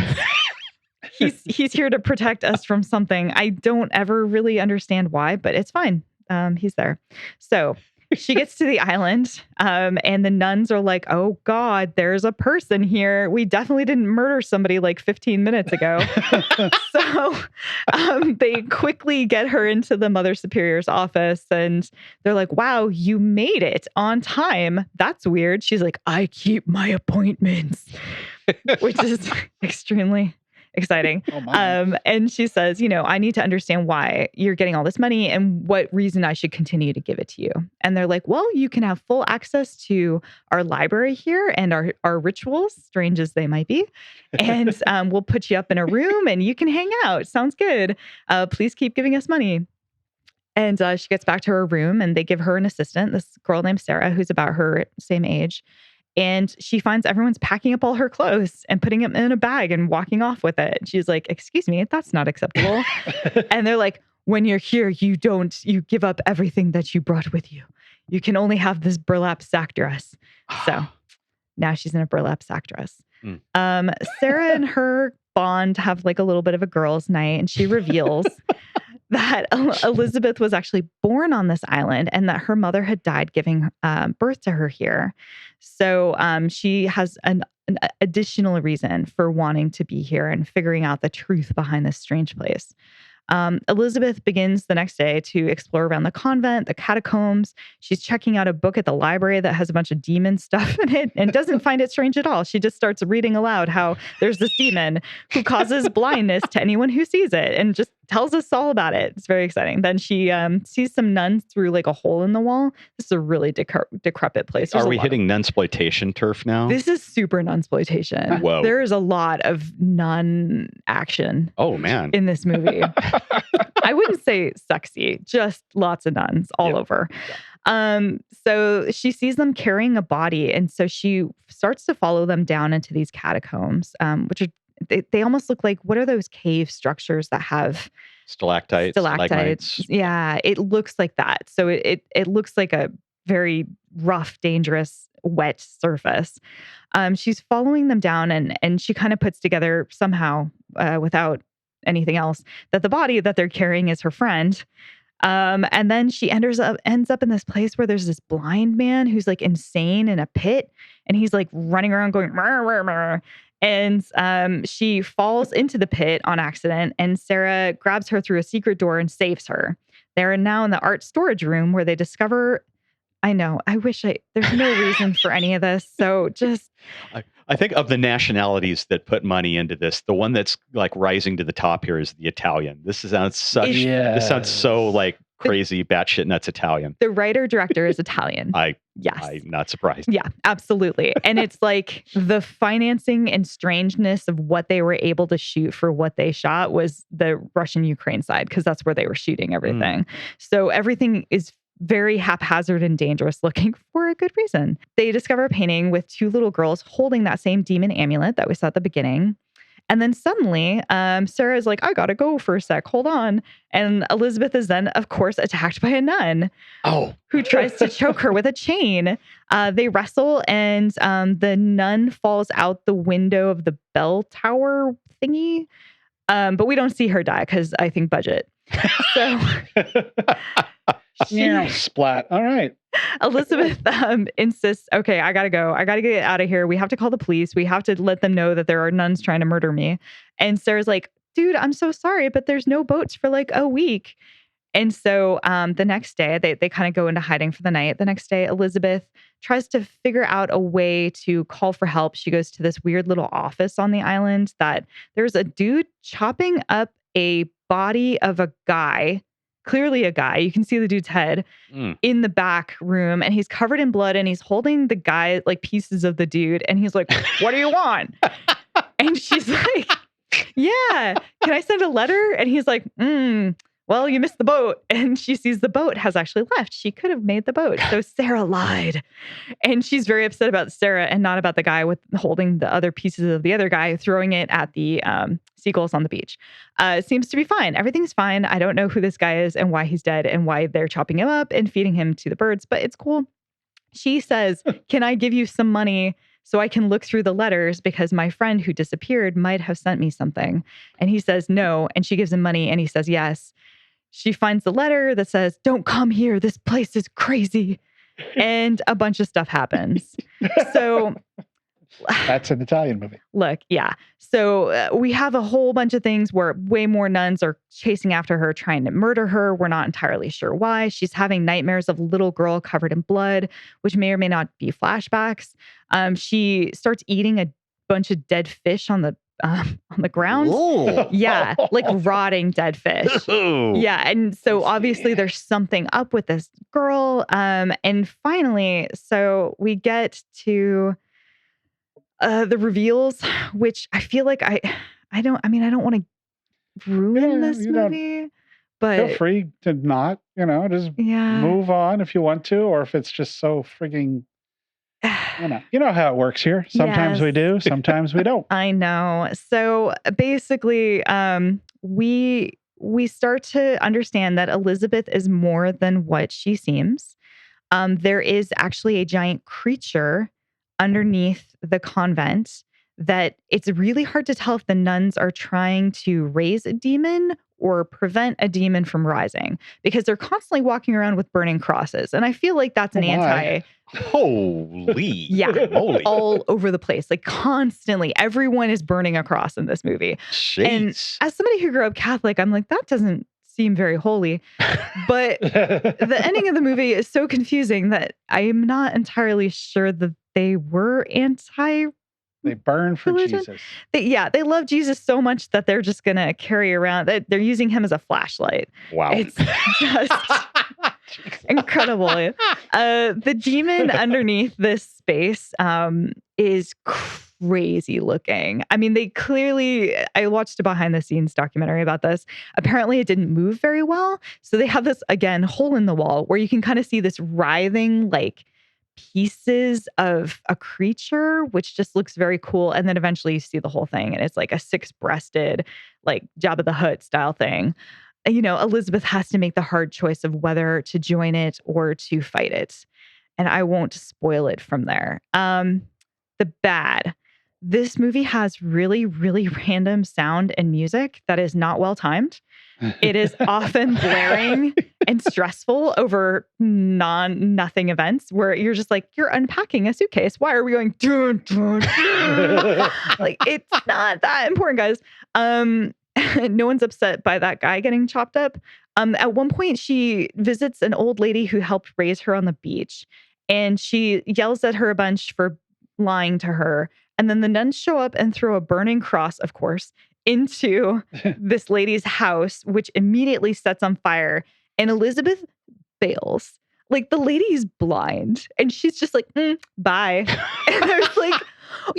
He's here to protect us from something. I don't ever really understand why, but it's fine. He's there. So she gets to the island, and the nuns are like, oh God, there's a person here. We definitely didn't murder somebody like 15 minutes ago. So they quickly get her into the Mother Superior's office and they're like, wow, you made it on time. That's weird. She's like, I keep my appointments, which is extremely exciting. Oh my. And she says, I need to understand why you're getting all this money and what reason I should continue to give it to you. And they're like, well, you can have full access to our library here and our rituals, strange as they might be. And we'll put you up in a room and you can hang out. Sounds good. Please keep giving us money. And she gets back to her room and they give her an assistant, this girl named Sarah, who's about her same age. And she finds everyone's packing up all her clothes and putting them in a bag and walking off with it. She's like, excuse me, that's not acceptable. And they're like, when you're here, you give up everything that you brought with you. You can only have this burlap sack dress. So now she's in a burlap sack dress. Sarah and her bond have like a little bit of a girls' night, and she reveals that Elizabeth was actually born on this island and that her mother had died giving birth to her here. So she has an additional reason for wanting to be here and figuring out the truth behind this strange place. Elizabeth begins the next day to explore around the convent, the catacombs. She's checking out a book at the library that has a bunch of demon stuff in it and doesn't find it strange at all. She just starts reading aloud how there's this demon who causes blindness to anyone who sees it and just tells us all about it. It's very exciting. Then she sees some nuns through like a hole in the wall. This is a really decrepit place. Are we hitting nunsploitation turf now? This is super nunsploitation. Whoa. There is a lot of nun action. Oh, man. In this movie. I wouldn't say sexy, just lots of nuns all over. So she sees them carrying a body. And so she starts to follow them down into these catacombs, which are, they almost look like, what are those cave structures that have stalactites? Yeah, it looks like that. So it looks like a very rough, dangerous, wet surface. She's following them down and she kind of puts together somehow, without anything else, that the body that they're carrying is her friend. And then she ends up in this place where there's this blind man who's like insane in a pit, and he's like running around going, "Murr, murr, murr." And she falls into the pit on accident, and Sarah grabs her through a secret door and saves her. They're now in the art storage room where they discover. I know. There's no reason for any of this. So just. I think of the nationalities that put money into this, the one that's like rising to the top here is the Italian. This sounds so like crazy batshit nuts Italian. The writer-director is Italian. Yes. I'm not surprised. Yeah, absolutely. And it's like the financing and strangeness of what they were able to shoot for what they shot was the Russian-Ukraine side, because that's where they were shooting everything. So everything is very haphazard and dangerous looking for a good reason. They discover a painting with two little girls holding that same demon amulet that we saw at the beginning. And then suddenly, Sarah's like, I gotta go for a sec, hold on. And Elizabeth is then, of course, attacked by a nun who tries to choke her with a chain. They wrestle, and the nun falls out the window of the bell tower thingy. But we don't see her die because I think budget. So splat. All right. Elizabeth insists, okay, I gotta go. I gotta get out of here. We have to call the police. We have to let them know that there are nuns trying to murder me. And Sarah's like, dude, I'm so sorry, but there's no boats for like a week. And so the next day, they kind of go into hiding for the night. The next day, Elizabeth tries to figure out a way to call for help. She goes to this weird little office on the island that there's a dude chopping up a body of a guy, clearly a guy. You can see the dude's head in the back room, and he's covered in blood, and he's holding the guy, like pieces of the dude. And he's like, what do you want? And she's like, yeah, can I send a letter? And he's like, well, you missed the boat. And she sees the boat has actually left. She could have made the boat. So Sarah lied. And she's very upset about Sarah and not about the guy with holding the other pieces of the other guy, throwing it at the seagulls on the beach. It seems to be fine. Everything's fine. I don't know who this guy is and why he's dead and why they're chopping him up and feeding him to the birds, but it's cool. She says, can I give you some money so I can look through the letters because my friend who disappeared might have sent me something? And he says no. And she gives him money and he says yes. She finds the letter that says, don't come here. This place is crazy. And a bunch of stuff happens. So that's an Italian movie. Look, yeah. So we have a whole bunch of things where way more nuns are chasing after her, trying to murder her. We're not entirely sure why. She's having nightmares of a little girl covered in blood, which may or may not be flashbacks. She starts eating a bunch of dead fish on the ground. Ooh. Yeah, like rotting dead fish. Ooh. Yeah, and so obviously there's something up with this girl. And finally, so we get to the reveals, which I feel like I don't want to ruin this movie, but feel free to not, just move on if you want to, or if it's just so frigging. You know how it works here. Sometimes we do, sometimes we don't. I know. So basically, we start to understand that Elizabeth is more than what she seems. There is actually a giant creature underneath the convent that it's really hard to tell if the nuns are trying to raise a demon or prevent a demon from rising, because they're constantly walking around with burning crosses. And I feel like that's an Holy. Yeah. Holy. All over the place. Like constantly. Everyone is burning a cross in this movie. Jeez. And as somebody who grew up Catholic, I'm like, that doesn't seem very holy. But the ending of the movie is so confusing that I'm not entirely sure that they were They burn for religion. Jesus. They love Jesus so much that they're just going to carry around, that they're using him as a flashlight. Wow. It's just incredible. The demon underneath this space is crazy looking. I mean, I watched a behind the scenes documentary about this. Apparently it didn't move very well. So they have this, again, hole in the wall where you can kind of see this writhing, like, pieces of a creature, which just looks very cool. And then eventually you see the whole thing, and it's like a six-breasted, like Jabba the Hutt style thing. Elizabeth has to make the hard choice of whether to join it or to fight it. And I won't spoil it from there. The bad. This movie has really, really random sound and music that is not well timed. It is often blaring and stressful over nothing events where you're just like, you're unpacking a suitcase. Why are we going dun, dun, dun? Like, it's not that important, guys. No one's upset by that guy getting chopped up. At one point, she visits an old lady who helped raise her on the beach, and she yells at her a bunch for lying to her. And then the nuns show up and throw a burning cross, of course, into this lady's house, which immediately sets on fire. And Elizabeth bails. Like, the lady's blind, and she's just like, bye. And I was like,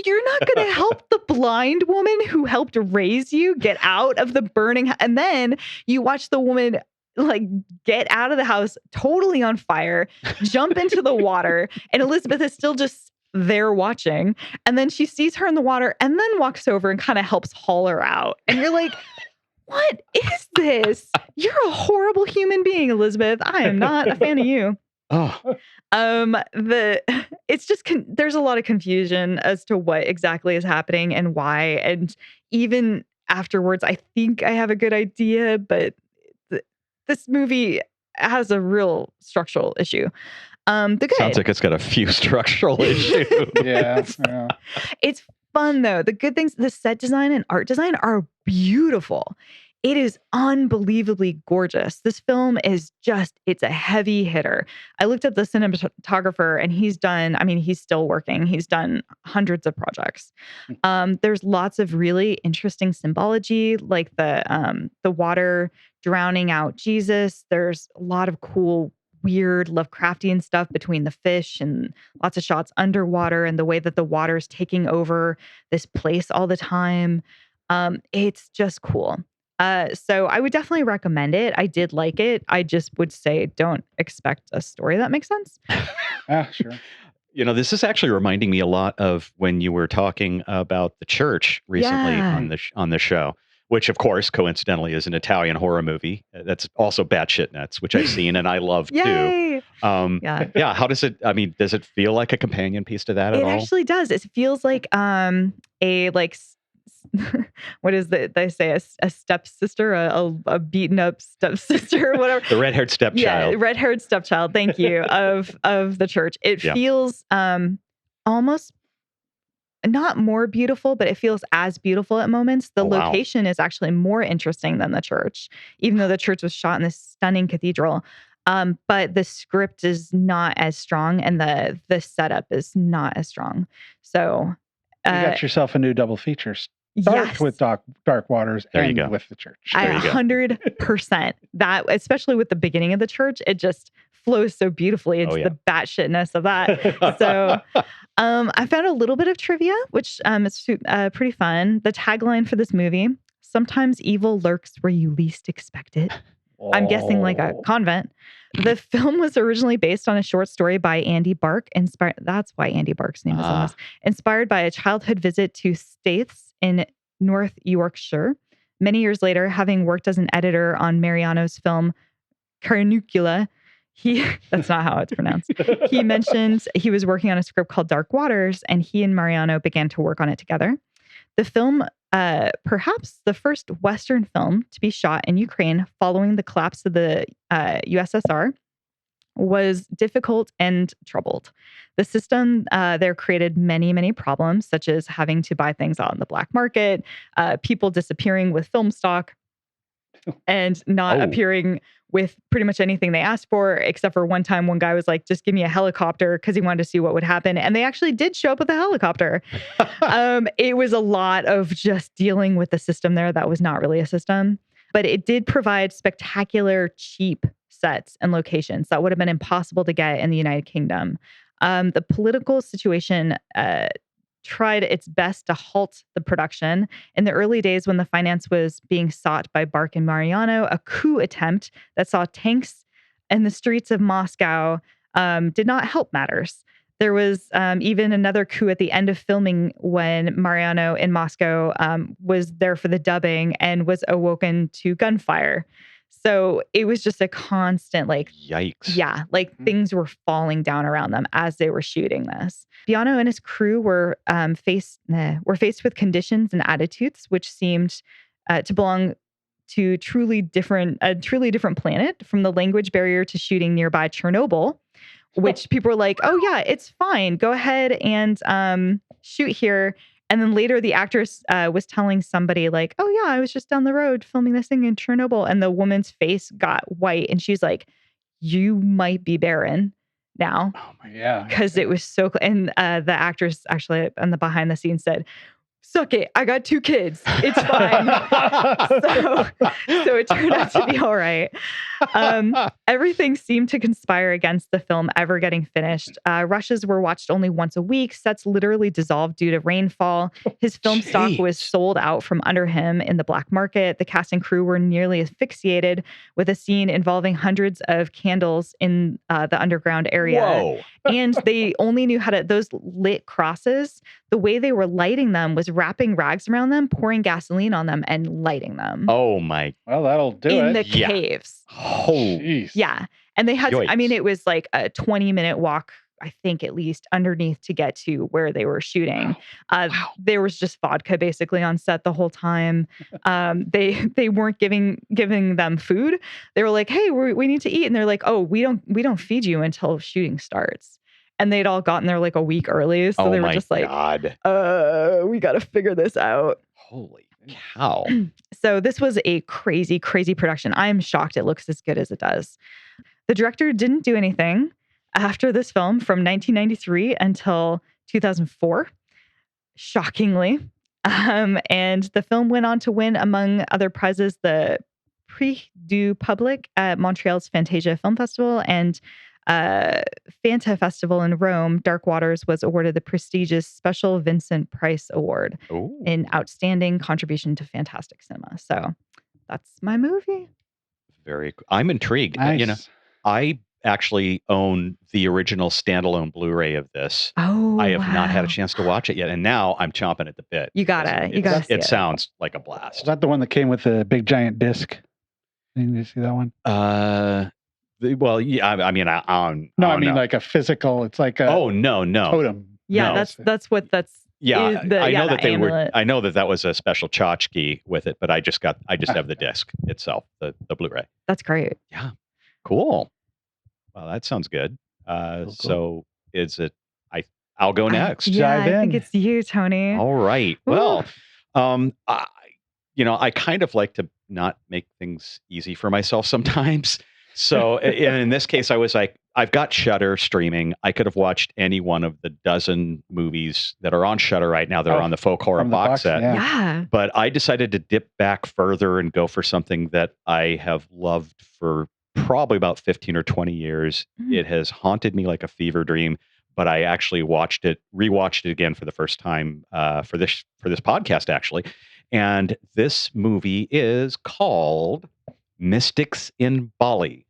you're not going to help the blind woman who helped raise you get out of the burning. And then you watch the woman like get out of the house totally on fire, jump into the water, and Elizabeth is still just there watching. And then she sees her in the water and then walks over and kind of helps haul her out. And you're like, what is this? You're a horrible human being, Elizabeth. I am not a fan of you. Oh, It's just there's a lot of confusion as to what exactly is happening and why. And even afterwards, I think I have a good idea, but this movie has a real structural issue. The good. Sounds like it's got a few structural issues. Yeah. It's fun though. The good things, the set design and art design are beautiful. It is unbelievably gorgeous. This film is it's a heavy hitter. I looked up the cinematographer and he's still working. He's done hundreds of projects. There's lots of really interesting symbology, like the water drowning out Jesus. There's a lot of cool, weird Lovecraftian stuff between the fish and lots of shots underwater and the way that the water is taking over this place all the time. It's just cool. So I would definitely recommend it. I did like it. I just would say don't expect a story that makes sense. Sure. You know, this is actually reminding me a lot of when you were talking about The Church recently on the show, which of course, coincidentally, is an Italian horror movie. That's also batshit nuts, which I've seen and I love too. Yeah. How does it? I mean, does it feel like a companion piece to that at all? It actually does. It feels like what is it they say, a stepsister, a beaten up stepsister or whatever. The red-haired stepchild. Yeah, red-haired stepchild, thank you, of The Church. It feels almost not more beautiful, but it feels as beautiful at moments. The location is actually more interesting than The Church, even though The Church was shot in this stunning cathedral. But the script is not as strong and the setup is not as strong. So you got yourself a new double feature. Start with Dark Waters and with The Church. 100%. That, especially with the beginning of The Church, it just flows so beautifully. It's the batshitness of that. So I found a little bit of trivia, which is pretty fun. The tagline for this movie, sometimes evil lurks where you least expect it. I'm guessing like a convent. The film was originally based on a short story by Andy Bark. That's why Andy Bark's name is on this. Inspired by a childhood visit to Staithes in North Yorkshire. Many years later, having worked as an editor on Mariano's film Carnucula, that's not how it's pronounced. He mentioned he was working on a script called Dark Waters, and he and Mariano began to work on it together. The film, perhaps the first Western film to be shot in Ukraine following the collapse of the USSR, was difficult and troubled. The system there created many, many problems, such as having to buy things on the black market, people disappearing with film stock, and not appearing with pretty much anything they asked for, except for one time one guy was like, just give me a helicopter because he wanted to see what would happen. And they actually did show up with a helicopter. It was a lot of just dealing with the system there that was not really a system. But it did provide spectacular, cheap sets and locations that would have been impossible to get in the United Kingdom. The political situation tried its best to halt the production. In the early days when the finance was being sought by Bark and Mariano, a coup attempt that saw tanks in the streets of Moscow did not help matters. There was even another coup at the end of filming when Mariano in Moscow was there for the dubbing and was awoken to gunfire. So it was just a constant like, Yikes. yeah, like things were falling down around them as they were shooting this. Biano and his crew were faced with conditions and attitudes which seemed to belong to a truly different planet, from the language barrier to shooting nearby Chernobyl, which people were like, oh yeah, it's fine. Go ahead and shoot here. And then later the actress was telling somebody like, oh yeah, I was just down the road filming this thing in Chernobyl. And the woman's face got white and she's like, you might be barren now. Oh my, yeah. Because it was so, and the actress actually on the behind the scenes said, suck it, I got 2 kids. It's fine. so it turned out to be all right. Everything seemed to conspire against the film ever getting finished. Rushes were watched only once a week. Sets literally dissolved due to rainfall. His film stock was sold out from under him in the black market. The cast and crew were nearly asphyxiated with a scene involving hundreds of candles in the underground area. Whoa. And they only knew how to, those lit crosses, the way they were lighting them was wrapping rags around them, pouring gasoline on them, and lighting them. Oh my. Well, that'll do in it. the caves. Oh. Jeez. Yeah. And they had, Yikes. I mean, it was like a 20-minute walk, I think at least, underneath to get to where they were shooting. Wow. There was just vodka basically on set the whole time. They weren't giving them food. They were like, hey, we need to eat. And they're like, oh, we don't feed you until shooting starts. And they'd all gotten there like a week early. So they were just like, God. we got to figure this out. Holy cow. So this was a crazy, crazy production. I am shocked it looks as good as it does. The director didn't do anything after this film from 1993 until 2004, shockingly. And the film went on to win, among other prizes, the Prix du Public at Montreal's Fantasia Film Festival and Fanta Festival in Rome. Dark Waters was awarded the prestigious Special Vincent Price Award in Outstanding Contribution to Fantastic Cinema. So that's my movie. Very cool. I'm intrigued. Nice. You know, I actually own the original standalone Blu-ray of this. Oh, I have not had a chance to watch it yet, and now I'm chomping at the bit. You gotta see it. Sounds like a Is blast. that the one that came with the big giant disc? Did you see that one? Well, yeah. I mean, I No, don't I mean know. like a physical. It's like a no. totem. Yeah, No. that's what that's. Yeah, is the, I know the that they were. amulet. I know that was a special tchotchke with it, but I just have the disc itself, the Blu-ray. That's great. Yeah, cool. Well, that sounds good. Cool. So is it? I'll go next. Yeah, Dive I think in. it's you, Tony. All right. Ooh. Well, I kind of like to not make things easy for myself sometimes. So in this case, I was like, I've got Shudder streaming. I could have watched any one of the dozen movies that are on Shudder right now. They're on the Folk Horror from the box box, set. Yeah. But I decided to dip back further and go for something that I have loved for probably about 15 or 20 years. It has haunted me like a fever dream, but I actually rewatched it again for the first time for this podcast, actually. And this movie is called Mystics in Bali.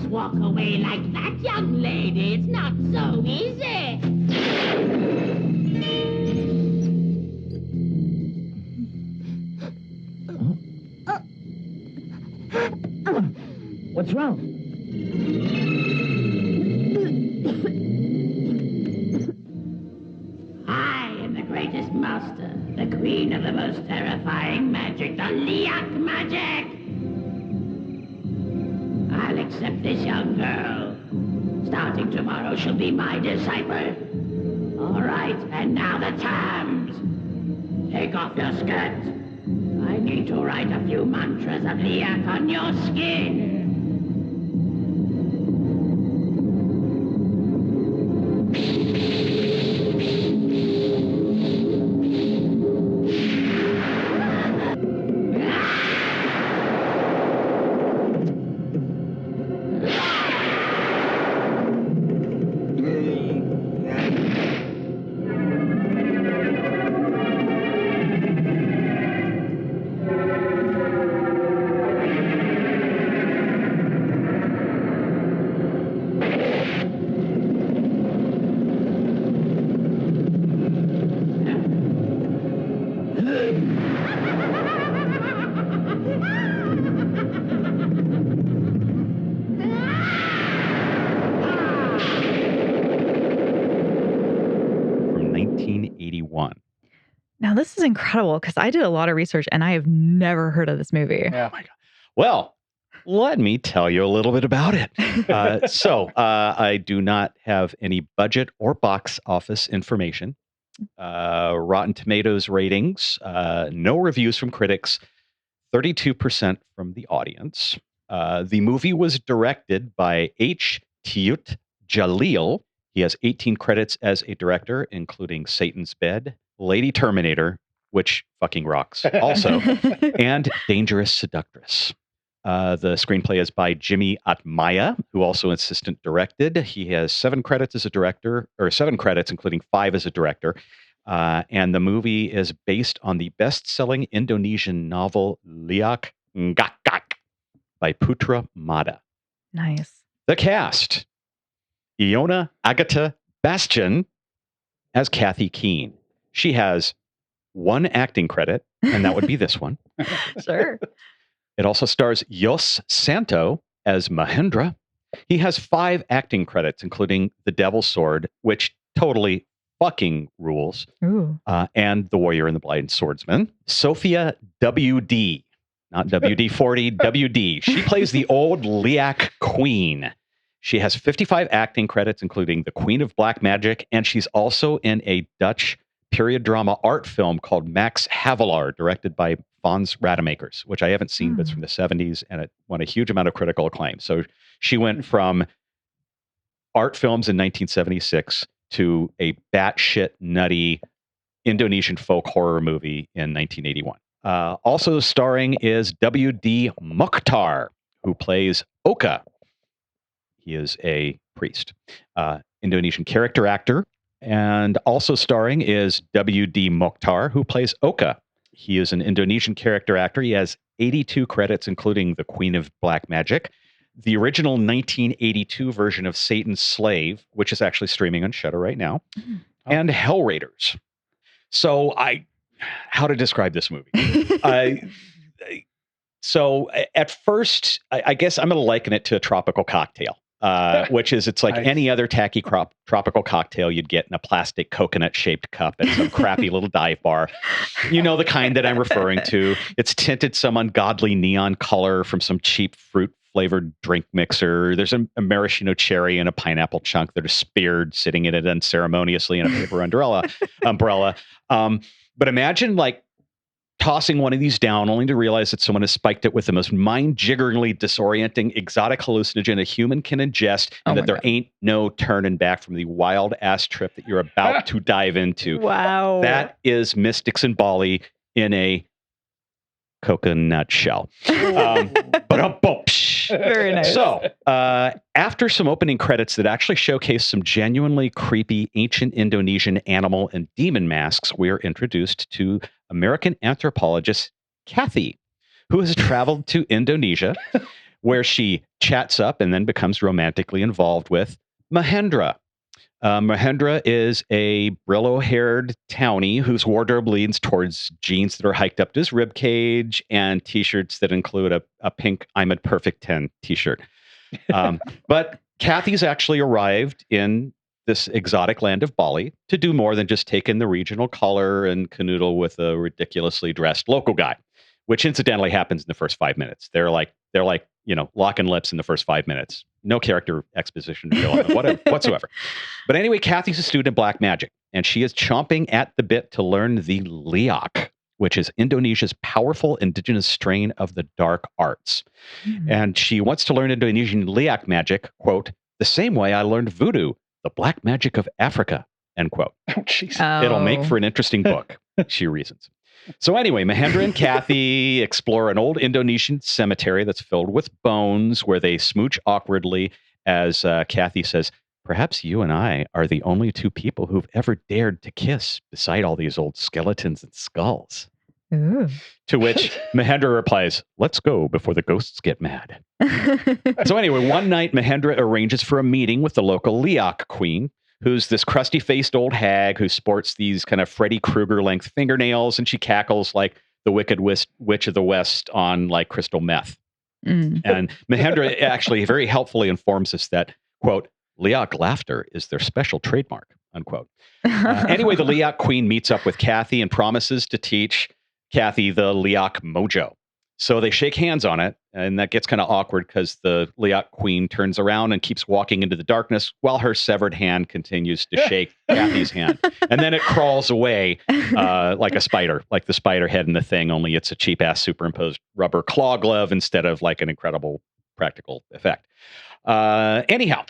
Walk away like that, young lady. It's not so easy. What's wrong? I am the greatest master, the queen of the most terrifying magic, the Liak magic. I'll accept this young girl. Starting tomorrow, she'll be my disciple. All right, and now the terms. Take off your skirt. I need to write a few mantras of Liak on your skin. Now, this is incredible because I did a lot of research and I have never heard of this movie. Yeah. Oh my God. Well, let me tell you a little bit about it. I do not have any budget or box office information. Rotten Tomatoes ratings, no reviews from critics, 32% from the audience. The movie was directed by H. Tiyut Jalil. He has 18 credits as a director, including Satan's Bed, Lady Terminator, which fucking rocks also, and Dangerous Seductress. The screenplay is by Jimmy Atmaya, who also assistant directed. He has 7 credits as a director, or 7 credits, including 5 as a director. And the movie is based on the best-selling Indonesian novel Liak Ngakak by Putra Mada. Nice. The cast: Iona Agatha Bastian as Kathy Keene. She has 1 acting credit, and that would be this one. Sure. It also stars Yos Santo as Mahendra. He has 5 acting credits, including The Devil's Sword, which totally fucking rules, and The Warrior and the Blind Swordsman. Sophia W.D., not WD-40, W.D. She plays the old Liak Queen. She has 55 acting credits, including The Queen of Black Magic, and she's also in a Dutch period drama art film called Max Havelaar, directed by Fons Rademakers, which I haven't seen, but it's from the 70s, and it won a huge amount of critical acclaim. So she went from art films in 1976 to a batshit nutty Indonesian folk horror movie in 1981. Also starring is W.D. Mokhtar, who plays Oka. He is a priest, Indonesian character actor. And also starring is W.D. Mokhtar, who plays Oka. He is an Indonesian character actor. He has 82 credits, including The Queen of Black Magic, the original 1982 version of Satan's Slave, which is actually streaming on Shudder right now, and Hell Raiders. So how to describe this movie? So at first, I guess I'm going to liken it to a tropical cocktail. Which is, it's like any other tacky tropical cocktail you'd get in a plastic coconut-shaped cup at some crappy little dive bar. You know the kind that I'm referring to. It's tinted some ungodly neon color from some cheap fruit-flavored drink mixer. There's a maraschino cherry and a pineapple chunk that are speared, sitting in it unceremoniously in a paper umbrella. But imagine like tossing one of these down only to realize that someone has spiked it with the most mind-jiggeringly disorienting exotic hallucinogen a human can ingest, and that there ain't no turning back from the wild-ass trip that you're about to dive into. Wow. That is Mystics in Bali in a coconut shell. Very nice. So, after some opening credits that actually showcase some genuinely creepy ancient Indonesian animal and demon masks, we are introduced to American anthropologist Kathy, who has traveled to Indonesia, where she chats up and then becomes romantically involved with Mahendra. Mahendra is a Brillo-haired townie whose wardrobe leans towards jeans that are hiked up to his ribcage and t-shirts that include a pink I'm a Perfect 10 t-shirt. But Kathy's actually arrived in this exotic land of Bali to do more than just take in the regional color and canoodle with a ridiculously dressed local guy, which incidentally happens in the first 5 minutes. They're like, locking lips in the first 5 minutes. no character exposition to go on whatsoever. But anyway, Kathy's a student of black magic, and she is chomping at the bit to learn the liak, which is Indonesia's powerful indigenous strain of the dark arts. And she wants to learn Indonesian liak magic, quote, the same way I learned voodoo, the black magic of Africa, end quote. Oh, jeez. It'll make for an interesting book, she reasons. So anyway, Mahendra and Kathy explore an old Indonesian cemetery that's filled with bones where they smooch awkwardly as Kathy says, perhaps you and I are the only two people who've ever dared to kiss beside all these old skeletons and skulls. Ooh. To which Mahendra replies, let's go before the ghosts get mad. So anyway, one night Mahendra arranges for a meeting with the local liak queen, who's this crusty-faced old hag who sports these kind of Freddy Krueger-length fingernails, and she cackles like the Wicked Witch of the West on like crystal meth. And Mahendra actually very helpfully informs us that, quote, liak laughter is their special trademark, unquote. Anyway, the liak queen meets up with Kathy and promises to teach Kathy the liak mojo. So they shake hands on it, and that gets kind of awkward because the liak queen turns around and keeps walking into the darkness while her severed hand continues to shake Kathy's hand. And then it crawls away like a spider, like the spider head in the Thing, only it's a cheap-ass superimposed rubber claw glove instead of like an incredible practical effect. Anyhow,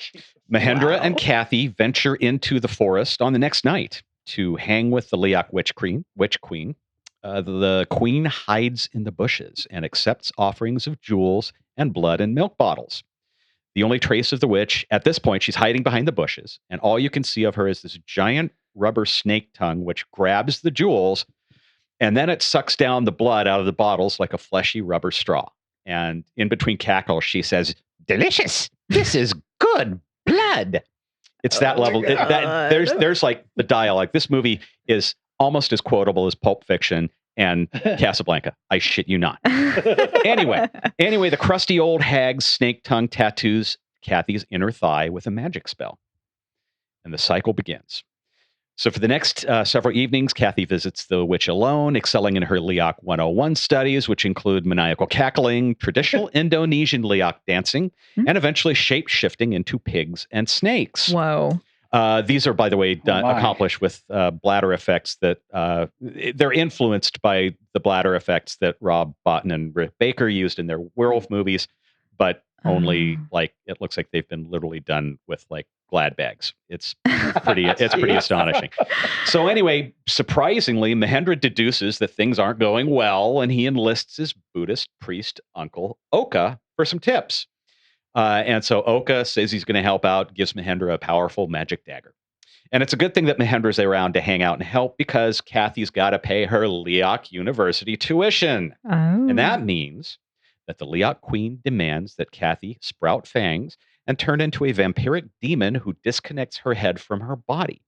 Mahendra and Kathy venture into the forest on the next night to hang with the liak witch queen. The queen hides in the bushes and accepts offerings of jewels and blood and milk bottles. The only trace of the witch, at this point, she's hiding behind the bushes, and all you can see of her is this giant rubber snake tongue, which grabs the jewels, and then it sucks down the blood out of the bottles like a fleshy rubber straw. And in between cackles, she says, delicious. This is good blood. It's that level. There's like the dialogue. This movie is almost as quotable as Pulp Fiction and Casablanca. I shit you not. Anyway, the crusty old hag's snake tongue tattoos Kathy's inner thigh with a magic spell. And the cycle begins. So for the next several evenings, Kathy visits the witch alone, excelling in her liak 101 studies, which include maniacal cackling, traditional Indonesian liak dancing, and eventually shape-shifting into pigs and snakes. Whoa. These are, by the way, accomplished with bladder effects that they're influenced by the bladder effects that Rob Bottin and Rick Baker used in their werewolf movies, but only like it looks like they've been literally done with like Glad bags. It's pretty astonishing. So anyway, surprisingly, Mahendra deduces that things aren't going well, and he enlists his Buddhist priest uncle Oka for some tips. And so Oka says he's going to help out, gives Mahendra a powerful magic dagger. And it's a good thing that Mahendra's around to hang out and help because Kathy's got to pay her liak university tuition. Oh. And that means that the liak queen demands that Kathy sprout fangs and turn into a vampiric demon who disconnects her head from her body.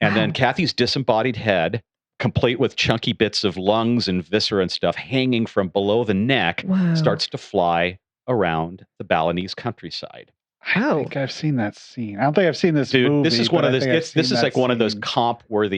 And then Kathy's disembodied head, complete with chunky bits of lungs and viscera and stuff hanging from below the neck, starts to fly around the Balinese countryside. I think I've seen that scene. I don't think I've seen this Dude, movie. this is one of those. This is like one of those scene.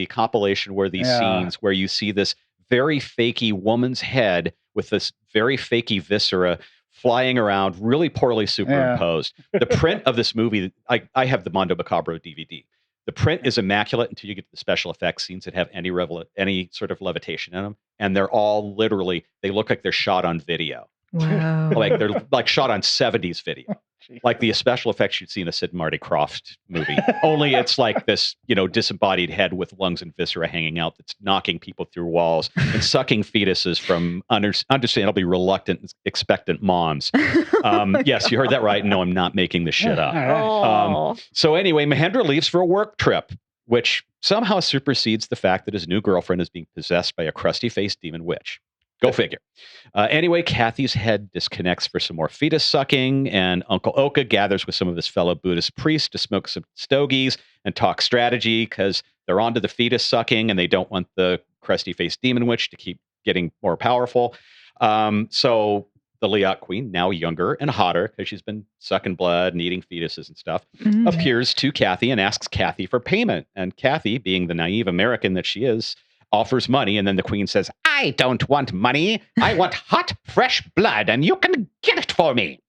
compilation-worthy scenes where you see this very fakey woman's head with this very fakey viscera flying around, really poorly superimposed. The print of this movie, I have the Mondo Macabro DVD. The print is immaculate until you get to the special effects scenes that have any sort of levitation in them, and they're all literally, they look like they're shot on video. Wow. Like they're like shot on 70s video. Like the special effects you'd see in a Sid and Marty Krofft movie. Only it's like this, disembodied head with lungs and viscera hanging out that's knocking people through walls and sucking fetuses from understandably reluctant, expectant moms. Yes, you heard that right. No, I'm not making this shit up. So anyway, Mahendra leaves for a work trip, which somehow supersedes the fact that his new girlfriend is being possessed by a crusty-faced demon witch. Go figure. Anyway, Kathy's head disconnects for some more fetus sucking, and Uncle Oka gathers with some of his fellow Buddhist priests to smoke some stogies and talk strategy because they're onto the fetus sucking and they don't want the crusty-faced demon witch to keep getting more powerful. So the liak queen, now younger and hotter because she's been sucking blood and eating fetuses and stuff, appears to Kathy and asks Kathy for payment. And Kathy, being the naive American that she is, offers money, and then the queen says, I don't want money. I want hot, fresh blood, and you can get it for me.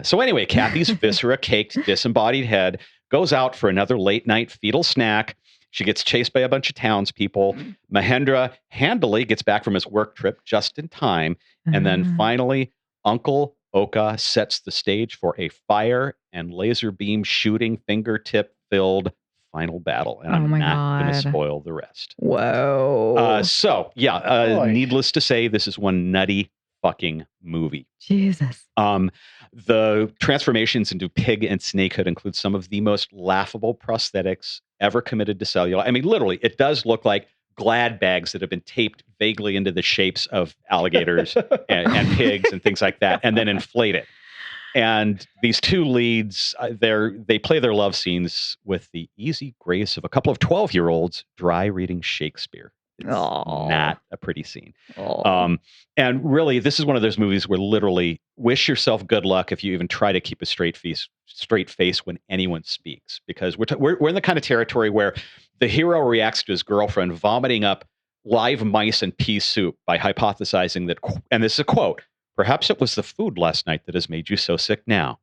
So anyway, Kathy's viscera-caked, disembodied head goes out for another late-night fetal snack. She gets chased by a bunch of townspeople. Mahendra handily gets back from his work trip just in time. And then finally, Uncle Oka sets the stage for a fire and laser beam shooting, fingertip-filled final battle. And I'm not going to spoil the rest. Whoa. Needless to say, this is one nutty fucking movie. Jesus. The transformations into pig and snakehood include some of the most laughable prosthetics ever committed to celluloid. I mean, literally, it does look like Glad bags that have been taped vaguely into the shapes of alligators and pigs and things like that, and then inflated. And these two leads, they play their love scenes with the easy grace of a couple of 12-year-olds dry reading Shakespeare. It's not a pretty scene. And really, this is one of those movies where literally wish yourself good luck if you even try to keep a straight face when anyone speaks, because we're in the kind of territory where the hero reacts to his girlfriend vomiting up live mice and pea soup by hypothesizing that, and this is a quote, "Perhaps it was the food last night that has made you so sick now."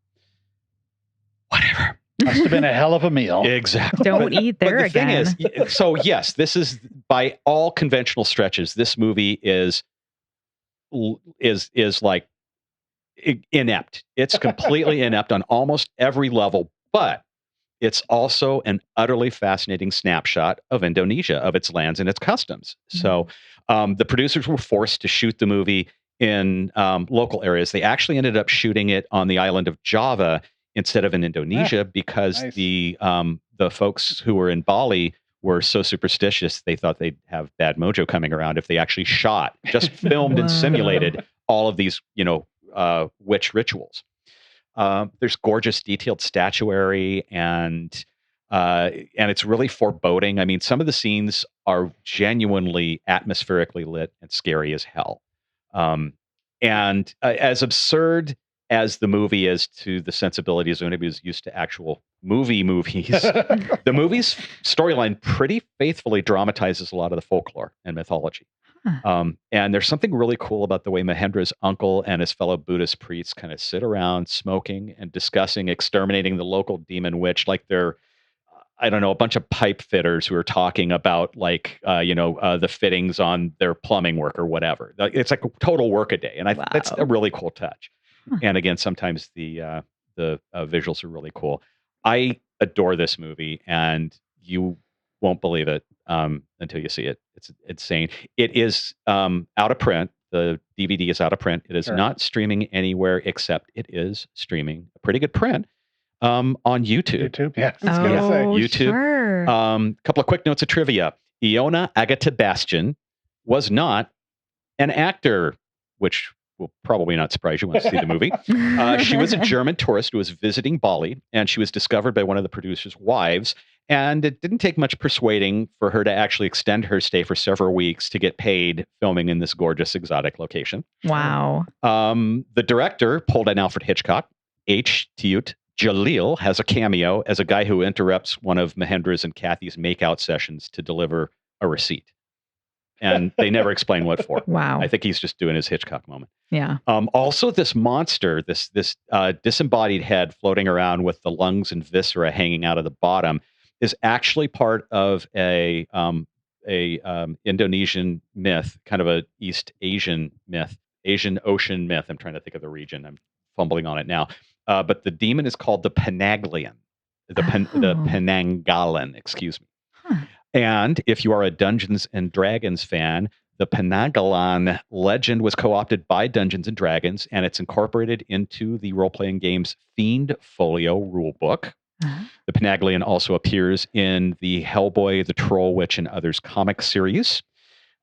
Whatever. Must have been a hell of a meal. Exactly. Don't eat there again. Thing is, so yes, this is by all conventional stretches, this movie is like inept. It's completely inept on almost every level, but it's also an utterly fascinating snapshot of Indonesia, of its lands and its customs. So the producers were forced to shoot the movie in local areas. They actually ended up shooting it on the island of Java instead of in Indonesia because the folks who were in Bali were so superstitious they thought they'd have bad mojo coming around if they actually just filmed and simulated all of these, witch rituals. There's gorgeous detailed statuary and it's really foreboding. I mean, some of the scenes are genuinely atmospherically lit and scary as hell. And as absurd as the movie is to the sensibilities of anybody who's used to actual movies, the movie's storyline pretty faithfully dramatizes a lot of the folklore and mythology. And there's something really cool about the way Mahendra's uncle and his fellow Buddhist priests kind of sit around smoking and discussing exterminating the local demon witch like they're, I don't know, a bunch of pipe fitters who are talking about the fittings on their plumbing work or whatever. It's like a total work a day. And that's a really cool touch. And again, sometimes the visuals are really cool. I adore this movie, and you won't believe it until you see it. It's insane. It is out of print. The DVD is out of print. It is not streaming anywhere except it is streaming a pretty good print on YouTube. YouTube, yeah. I was gonna say. YouTube. Sure. Couple of quick notes of trivia. Iona Agata Bastian was not an actor, which will probably not surprise you once you see the movie. She was a German tourist who was visiting Bali, and she was discovered by one of the producer's wives. And it didn't take much persuading for her to actually extend her stay for several weeks to get paid filming in this gorgeous exotic location. Wow. The director pulled an Alfred Hitchcock. H. Tiyut Jalil has a cameo as a guy who interrupts one of Mahendra's and Kathy's makeout sessions to deliver a receipt. And they never explain what for. Wow. I think he's just doing his Hitchcock moment. Yeah. Also, this monster, this disembodied head floating around with the lungs and viscera hanging out of the bottom, is actually part of a Indonesian myth, kind of a East Asian myth, Asian Ocean myth. I'm trying to think of the region. I'm fumbling on it now. But the demon is called the Panaglian, the Penanggalan, excuse me. Huh. And if you are a Dungeons and Dragons fan, the Penanggalan legend was co-opted by Dungeons and Dragons, and it's incorporated into the role-playing game's Fiend Folio rulebook. The Panaglian also appears in the Hellboy, the Troll Witch, and Others comic series.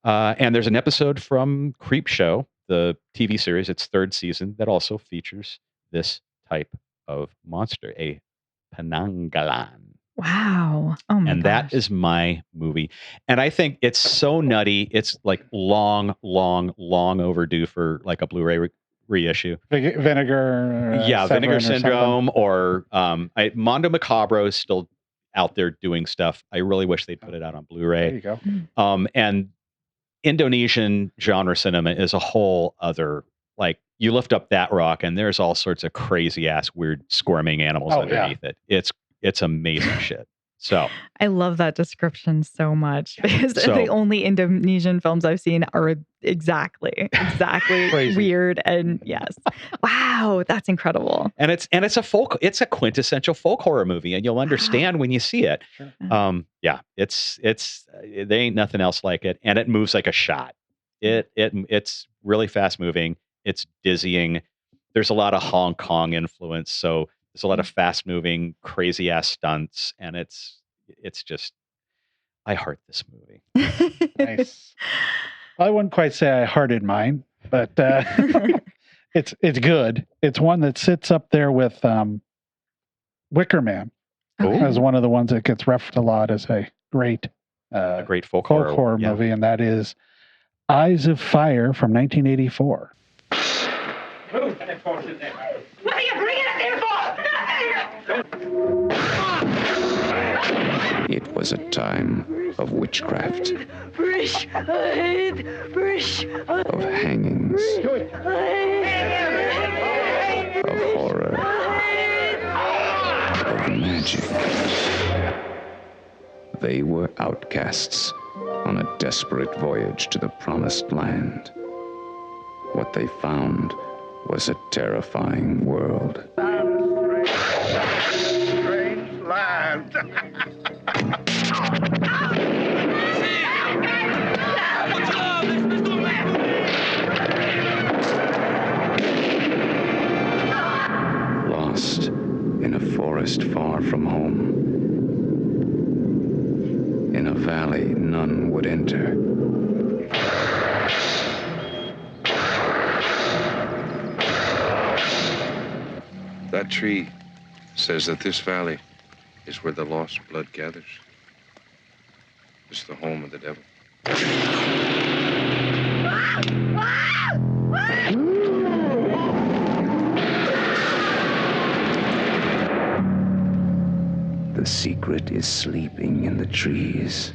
And there's an episode from Creepshow, the TV series, its third season, that also features this type of monster, a Penanggalan. Wow. Oh my And gosh. that is my movie. And I think it's so nutty. It's like long overdue for like a Blu-ray reissue. Vinegar. Vinegar Syndrome or Mondo Macabro is still out there doing stuff. I really wish they'd put it out on Blu-ray. There you go. And Indonesian genre cinema is a whole other, like, you lift up that rock and there's all sorts of crazy ass weird squirming animals underneath it. It's amazing shit. So I love that description so much because the only Indonesian films I've seen are exactly weird and yes. Wow, that's incredible. And it's a quintessential folk horror movie, and you'll understand when you see it. Yeah, it's there ain't nothing else like it, and it moves like a shot. It's really fast moving. It's dizzying. There's a lot of Hong Kong influence, so there's a lot of fast moving, crazy ass stunts, and it's just I heart this movie. Nice. I wouldn't quite say I hearted mine, but it's good. It's one that sits up there with Wicker Man as one of the ones that gets referenced a lot as a great folk horror movie, and that is Eyes of Fire from 1984. What are you bringing us here for? It was a time of witchcraft, of hangings, of horror, of magic. They were outcasts on a desperate voyage to the promised land. What they found was a terrifying world. Strange land. Lost in a forest far from home, in a valley none would enter. That tree says that this valley is where the lost blood gathers. It's the home of the devil. The secret is sleeping in the trees.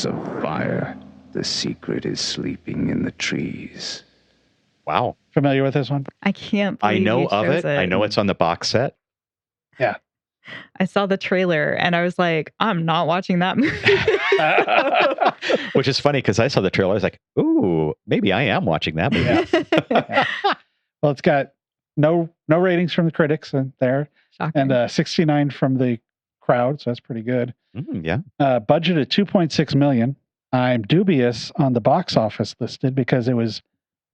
Of fire. The secret is sleeping in the trees. Wow. Familiar with this one? I can't believe I know you of chose it. I know it's on the box set. Yeah. I saw the trailer and I was like, I'm not watching that movie. Which is funny because I saw the trailer. I was like, ooh, maybe I am watching that movie. Yeah. Well, it's got no ratings from the critics in there. Shocking. And 69 from the crowd, so that's pretty good. Yeah. Budget of $2.6 million. I'm dubious on the box office listed because it was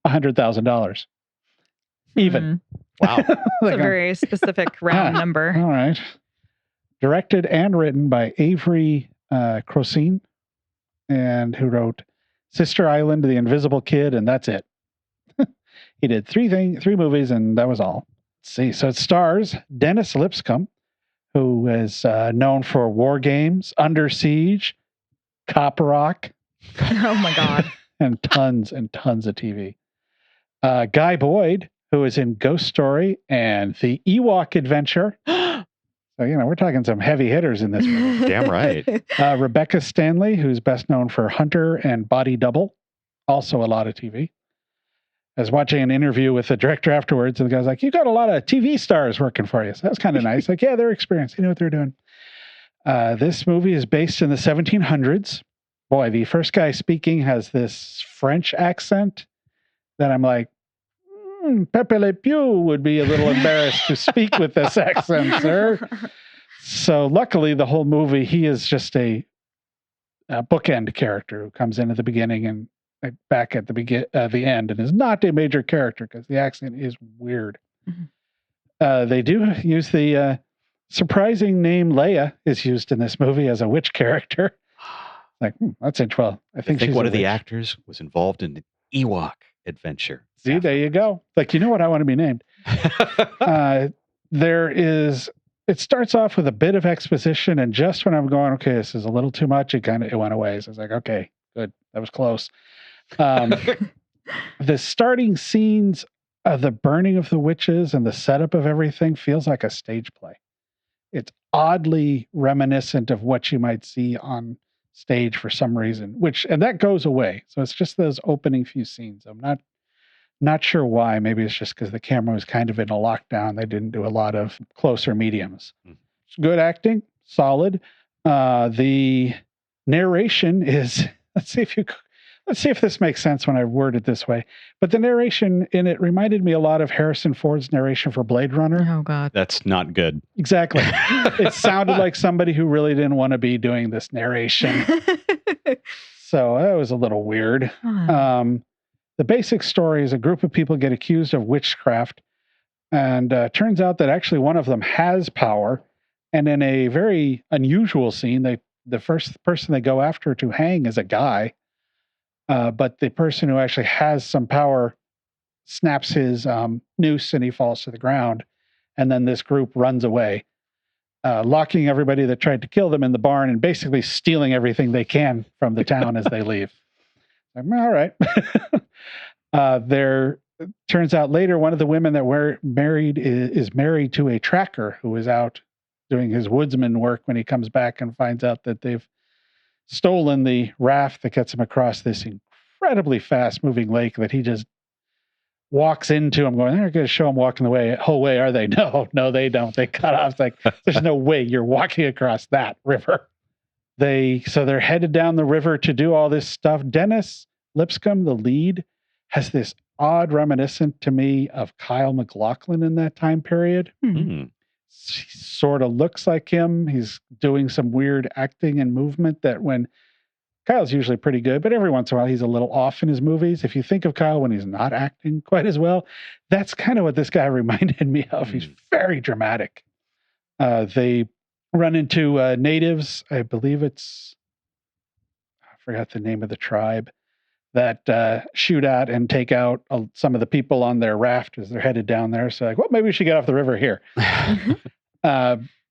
$100,000. Even. Wow. That's a very specific round number. All right. Directed and written by Avery Crosine, and who wrote Sister Island, The Invisible Kid, and that's it. He did three movies, and that was all. Let's see. So it stars Dennis Lipscomb, who is known for War Games, Under Siege, Cop Rock. Oh my God. and tons of TV. Guy Boyd, who is in Ghost Story and The Ewok Adventure. So, we're talking some heavy hitters in this movie. Damn right. Rebecca Stanley, who's best known for Hunter and Body Double. Also a lot of TV. I was watching an interview with the director afterwards, and the guy's like, you got a lot of TV stars working for you. So that's kind of nice. Like, yeah, they're experienced. They know what they're doing. This movie is based in the 1700s. Boy, the first guy speaking has this French accent that I'm like, Pepe Le Pew would be a little embarrassed to speak with this accent, sir. So luckily, the whole movie, he is just a bookend character who comes in at the beginning and back at the end, and is not a major character because the accent is weird. They do use the surprising name Leia is used in this movie as a witch character. Like, that's it. Well, I think she's one a of the witch. actors was involved in an Ewok adventure. See, there you go. Like, you know what I want to be named. It starts off with a bit of exposition, and just when I'm going, okay, this is a little too much, it went away. So I was like, okay, good. That was close. The starting scenes of the burning of the witches and the setup of everything feels like a stage play. It's oddly reminiscent of what you might see on stage for some reason, and that goes away. So it's just those opening few scenes. I'm not sure why. Maybe it's just because the camera was kind of in a lockdown. They didn't do a lot of closer mediums. Good acting, solid. The narration is, let's see if this makes sense when I word it this way. But the narration in it reminded me a lot of Harrison Ford's narration for Blade Runner. Oh, God. That's not good. Exactly. It sounded like somebody who really didn't want to be doing this narration. So that was a little weird. The basic story is a group of people get accused of witchcraft, and turns out that actually one of them has power. And in a very unusual scene, the first person they go after to hang is a guy. But the person who actually has some power snaps his noose and he falls to the ground. And then this group runs away, locking everybody that tried to kill them in the barn and basically stealing everything they can from the town as they leave. I'm all right. Turns out later, one of the women that were married is married to a tracker who is out doing his woodsman work when he comes back and finds out that they've stolen the raft that gets him across this incredibly fast moving lake that he just walks into. I'm going, they're going to show him walking the whole way, are they? No, they don't. They cut off. It's like, there's no way you're walking across that river. So they're headed down the river to do all this stuff. Dennis Lipscomb, the lead, has this odd reminiscent to me of Kyle MacLachlan in that time period. He sort of looks like him. He's doing some weird acting and movement that when Kyle's usually pretty good, but every once in a while he's a little off in his movies. If you think of Kyle when he's not acting quite as well, that's kind of what this guy reminded me of. He's very dramatic. They run into natives. I believe I forgot the name of the tribe that shoot at and take out some of the people on their raft as they're headed down there. So like, well, maybe we should get off the river here.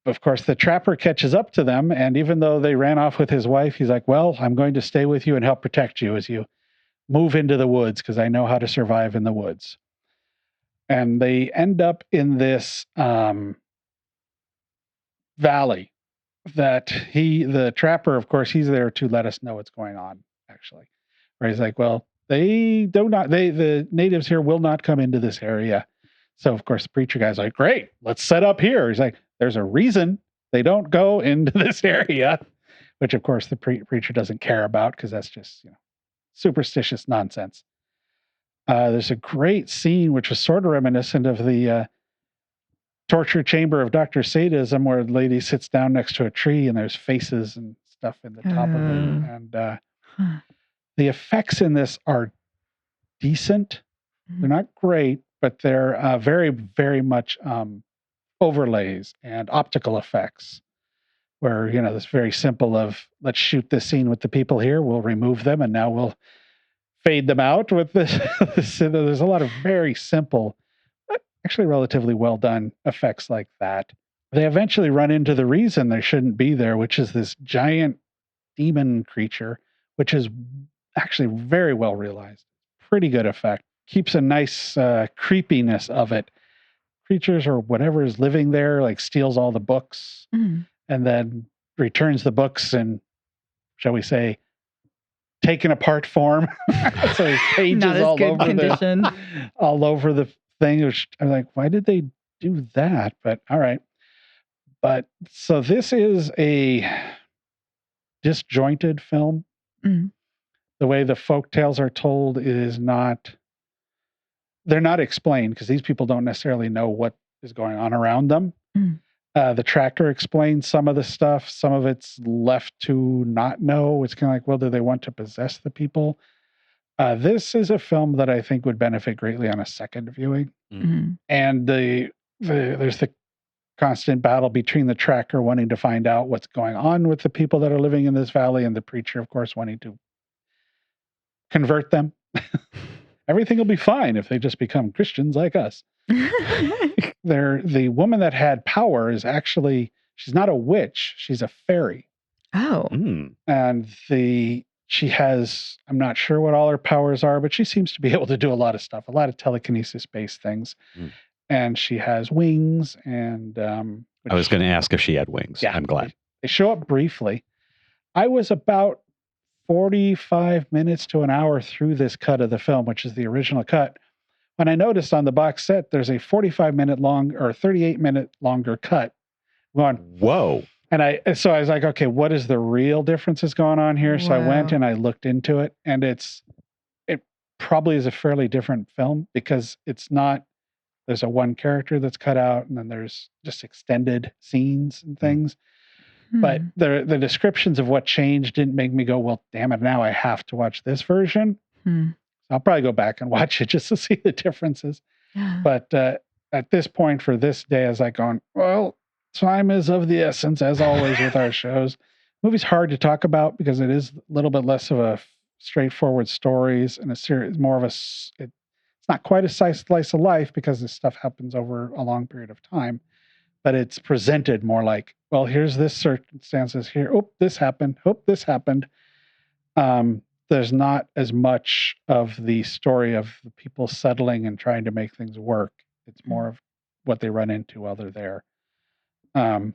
Of course, the trapper catches up to them. And even though they ran off with his wife, he's like, well, I'm going to stay with you and help protect you as you move into the woods because I know how to survive in the woods. And they end up in this valley that the trapper, of course, he's there to let us know what's going on, actually. Where he's like, well, the natives here will not come into this area. So, of course, the preacher guy's like, great, let's set up here. He's like, there's a reason they don't go into this area, which, of course, the preacher doesn't care about because that's just, superstitious nonsense. There's a great scene, which was sort of reminiscent of the torture chamber of Dr. Sadism, where the lady sits down next to a tree and there's faces and stuff in the top of it. And the effects in this are decent. They're not great, but they're very, very much overlays and optical effects where, this very simple of let's shoot this scene with the people here. We'll remove them and now we'll fade them out with this. There's a lot of very simple, but actually relatively well done effects like that. They eventually run into the reason they shouldn't be there, which is this giant demon creature, which is actually very well realized. Pretty good effect. Keeps a nice creepiness of it. Creatures or whatever is living there, like steals all the books and then returns the books in, shall we say, taken apart form. So his pages not as all good over condition. all over the thing. Which I'm like, why did they do that? But all right. But so this is a disjointed film. The way the folk tales are told is not. They're not explained because these people don't necessarily know what is going on around them. The tracker explains some of the stuff. Some of it's left to not know. It's kind of like, well, do they want to possess the people? This is a film that I think would benefit greatly on a second viewing. Mhm. And there's the constant battle between the tracker wanting to find out what's going on with the people that are living in this valley, and the preacher, of course, wanting to convert them. Everything will be fine if they just become Christians like us. The woman that had power is actually, she's not a witch, she's a fairy. Oh. And she has, I'm not sure what all her powers are, but she seems to be able to do a lot of stuff, a lot of telekinesis-based things. And she has wings, and I was going to ask if she had wings. Yeah. I'm glad. They show up briefly. I was about 45 minutes to an hour through this cut of the film, which is the original cut, when I noticed on the box set there's a 45-minute long or 38-minute longer cut. Going, whoa. And so I was like, okay, what is the real differences going on here? So I went and I looked into it, and it probably is a fairly different film, because it's not, there's a one character that's cut out, and then there's just extended scenes and things. But the descriptions of what changed didn't make me go, well, damn it, now I have to watch this version. So I'll probably go back and watch it just to see the differences. But at this point for this day, I was like going, well, time is of the essence, as always with our shows. Movie's hard to talk about because it is a little bit less of a straightforward stories and a series, more of it's not quite a slice of life, because this stuff happens over a long period of time, but it's presented more like, well, here's this circumstances here. Oh, this happened. Oh, this happened. There's not as much of the story of the people settling and trying to make things work. It's more of what they run into while they're there. And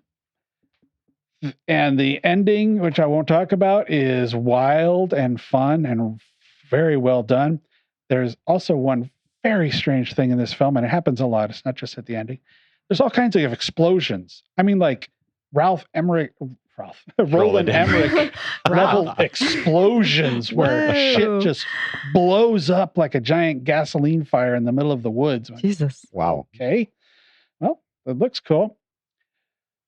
the ending, which I won't talk about, is wild and fun and very well done. There's also one very strange thing in this film, and it happens a lot. It's not just at the ending. There's all kinds of explosions. I mean, like Roland Emmerich level explosions where shit just blows up like a giant gasoline fire in the middle of the woods. Jesus. Wow. Okay. Well, it looks cool.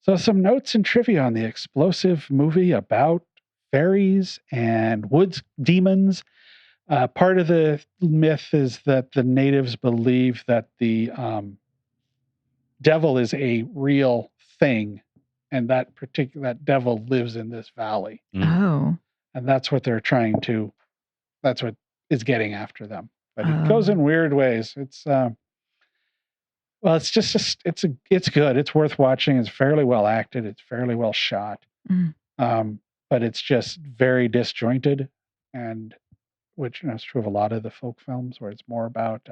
So some notes and trivia on the explosive movie about fairies and woods demons. Part of the myth is that the natives believe that the devil is a real thing, and that devil lives in this valley. Oh. And that's what they're that's what is getting after them. But it goes in weird ways. It's it's just it's good. It's worth watching. It's fairly well acted. It's fairly well shot. But it's just very disjointed, and which is true of a lot of the folk films, where it's more about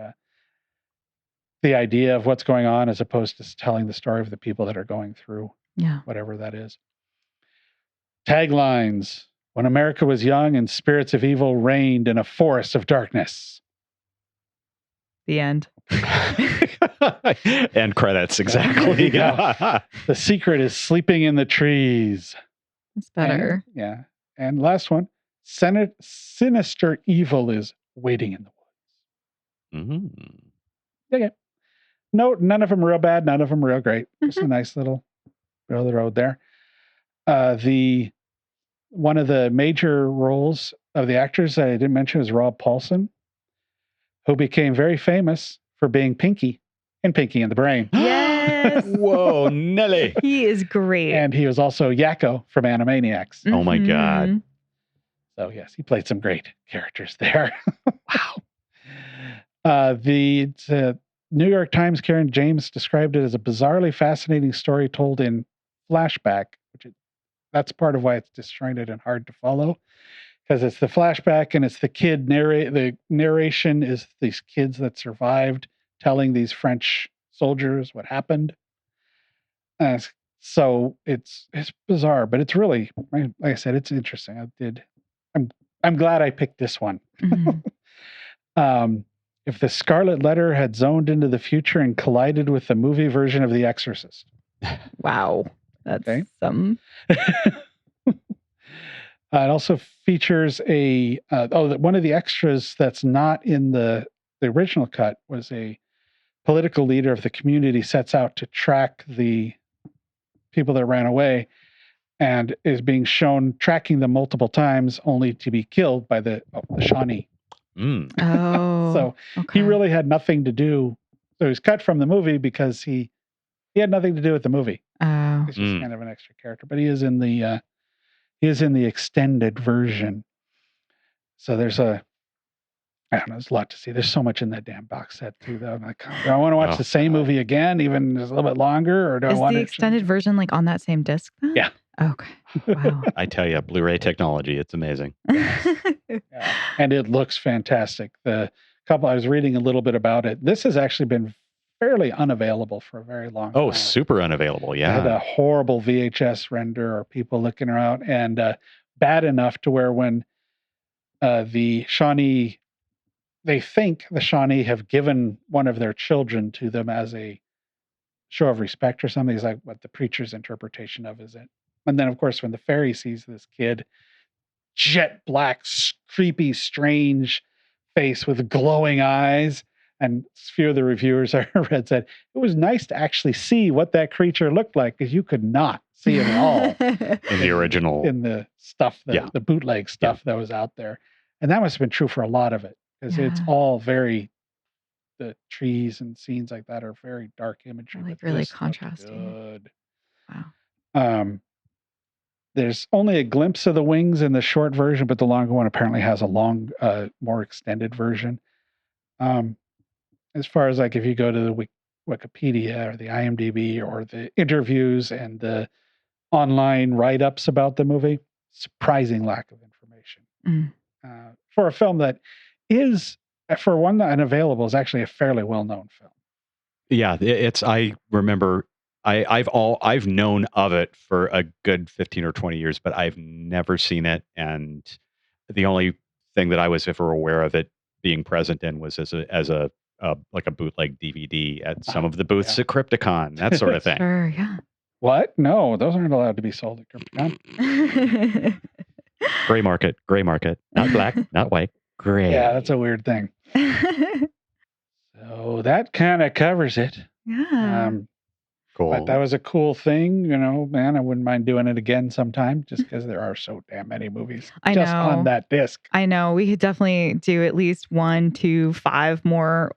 the idea of what's going on as opposed to telling the story of the people that are going through whatever that is. Taglines: when America was young and spirits of evil reigned in a forest of darkness. The end. End credits, exactly. The secret is sleeping in the trees. It's better. And last one: sinister evil is waiting in the woods. Okay. No, none of them real bad, none of them real great. Just a nice little middle of the road there. One of the major roles of the actors that I didn't mention is Rob Paulsen, who became very famous for being Pinky in Pinky and the Brain. Yes. Whoa, Nelly. He is great. And he was also Yakko from Animaniacs. Oh my God. So yes, he played some great characters there. Wow. The New York Times, Karen James described it as a bizarrely fascinating story told in flashback, that's part of why it's disjointed and hard to follow, because it's the flashback and it's the kid the narration is these kids that survived telling these French soldiers what happened. So it's bizarre, but it's really, like I said, it's interesting. I'm glad I picked this one. If the Scarlet Letter had zoned into the future and collided with the movie version of The Exorcist. Wow. That's some. It also features one of the extras that's not in the original cut was a political leader of the community sets out to track the people that ran away and is being shown tracking them multiple times only to be killed by the Shawnee. Mm. Oh, So okay. he really had nothing to do. So he's cut from the movie because he had nothing to do with the movie. Oh, He's just kind of an extra character, but he is in the extended version. So there's I don't know, there's a lot to see. There's so much in that damn box set too, though. I'm like, do I want to watch the same movie again, even just a little bit longer, or do I is want the to extended version like on that same disc then? Yeah. Okay. Wow. I tell you, Blu-ray technology, it's amazing. Yeah. And it looks fantastic. The couple I was reading a little bit about it. This has actually been fairly unavailable for a very long time. Oh, super unavailable. They had Yeah. a horrible VHS render or people looking around, and bad enough to where when the Shawnee, they think the Shawnee have given one of their children to them as a show of respect or something. Is like what the preacher's interpretation of is it. And then, of course, when the fairy sees this kid, jet black, creepy, strange face with glowing eyes, and a few of the reviewers I read said it was nice to actually see what that creature looked like because you could not see it at all In the original. in the stuff, the bootleg stuff that was out there. And that must have been true for a lot of it because it's all very, the trees and scenes like that are very dark imagery. Like but really this looked contrasting. Good. Wow. There's only a glimpse of the wings in the short version, but the longer one apparently has a long, more extended version. As far as like if you go to the Wikipedia or the IMDb or the interviews and the online write-ups about the movie, surprising lack of information. For a film that is, for one unavailable, is actually a fairly well-known film. Yeah, I remember I've known of it for a good 15 or 20 years, but I've never seen it. And the only thing that I was ever aware of it being present in was as a like a bootleg DVD at some of the booths at Crypticon, that sort of thing. Sure, yeah. What? No, those aren't allowed to be sold at Crypticon. Gray market, not black, not white, gray. Yeah, that's a weird thing. So that kind of covers it. Yeah. Cool. But that was a cool thing, man. I wouldn't mind doing it again sometime just because there are so damn many movies I just know. on that disc. I know. We could definitely do at least 1 to 5 more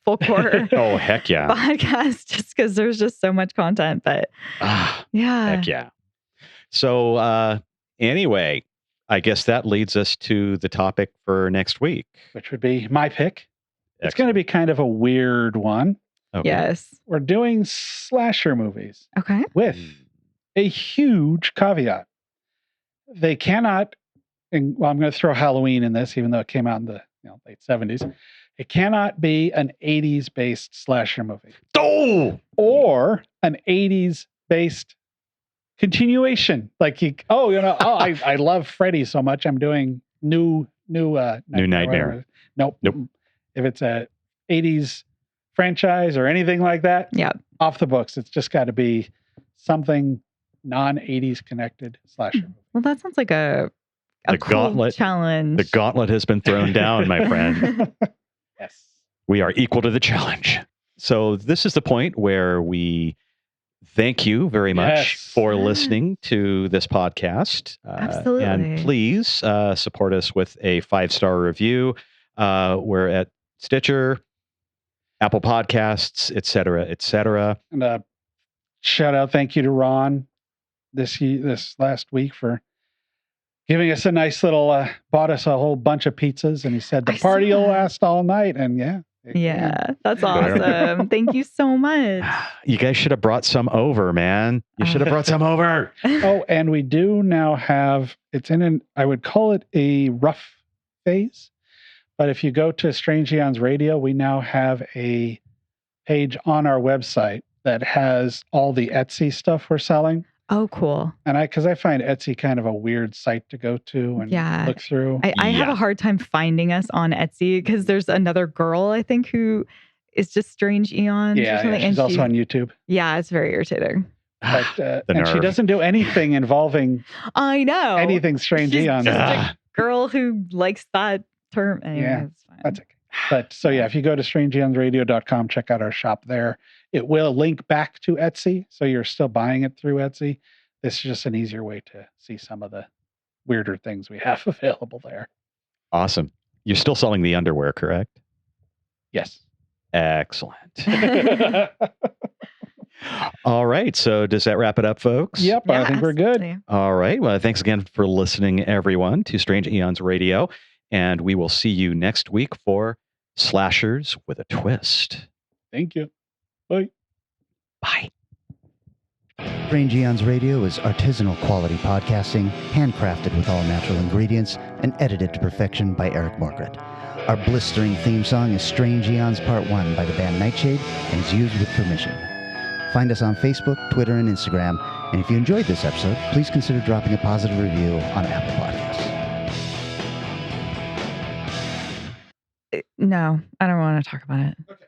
full core Oh, heck yeah. podcasts just because there's just so much content. But yeah. Heck yeah. So anyway, I guess that leads us to the topic for next week. Which would be my pick. It's Excellent. going to be kind of a weird one. Okay. Yes. We're doing slasher movies Okay. with a huge caveat. They cannot, I'm going to throw Halloween in this, even though it came out in the late 70s. It cannot be an 80s based slasher movie. Oh! Or an 80s based continuation. Like I love Freddy so much. I'm doing new Nightmare. Nope. If it's a 80s franchise or anything like that, off the books. It's just got to be something non-80s connected slasher movie. Well, that sounds like a cool challenge. The gauntlet has been thrown down, my friend. Yes. We are equal to the challenge. So this is the point where we thank you very much for listening to this podcast. Absolutely. And please support us with a 5-star review. We're at Stitcher, Apple Podcasts, et cetera. And shout out, thank you to Ron this last week for giving us a nice little, bought us a whole bunch of pizzas, and he said the party will last all night. And yeah, that's awesome. Thank you so much. You guys should have brought some over, man. You should have brought some over. Oh, and we do now have, I would call it a rough phase. But if you go to Strange Aeons Radio, we now have a page on our website that has all the Etsy stuff we're selling. Oh, cool. And because I find Etsy kind of a weird site to go to and look through. I have a hard time finding us on Etsy because there's another girl, I think, who is just Strange Eons or something. Yeah, she's also on YouTube. Yeah, it's very irritating. But, and she doesn't do anything involving I know. anything Strange Eons. Just a girl who likes that term. Anyway, it's fine. That's okay. But so if you go to strangeeonsradio.com, check out our shop there. It will link back to Etsy, so you're still buying it through Etsy. This is just an easier way to see some of the weirder things we have available there. Awesome. You're still selling the underwear, correct? Yes. Excellent. All right. So does that wrap it up, folks? Yep. I think we're good. All right. Well, thanks again for listening, everyone, to Strange Aeons Radio. And we will see you next week for Slashers with a Twist. Thank you. Bye. Bye. Strange Aeons Radio is artisanal quality podcasting, handcrafted with all natural ingredients, and edited to perfection by Eric Margaret. Our blistering theme song is Strange Aeons Part 1 by the band Nightshade and is used with permission. Find us on Facebook, Twitter, and Instagram. And if you enjoyed this episode, please consider dropping a positive review on Apple Podcasts. No, I don't want to talk about it.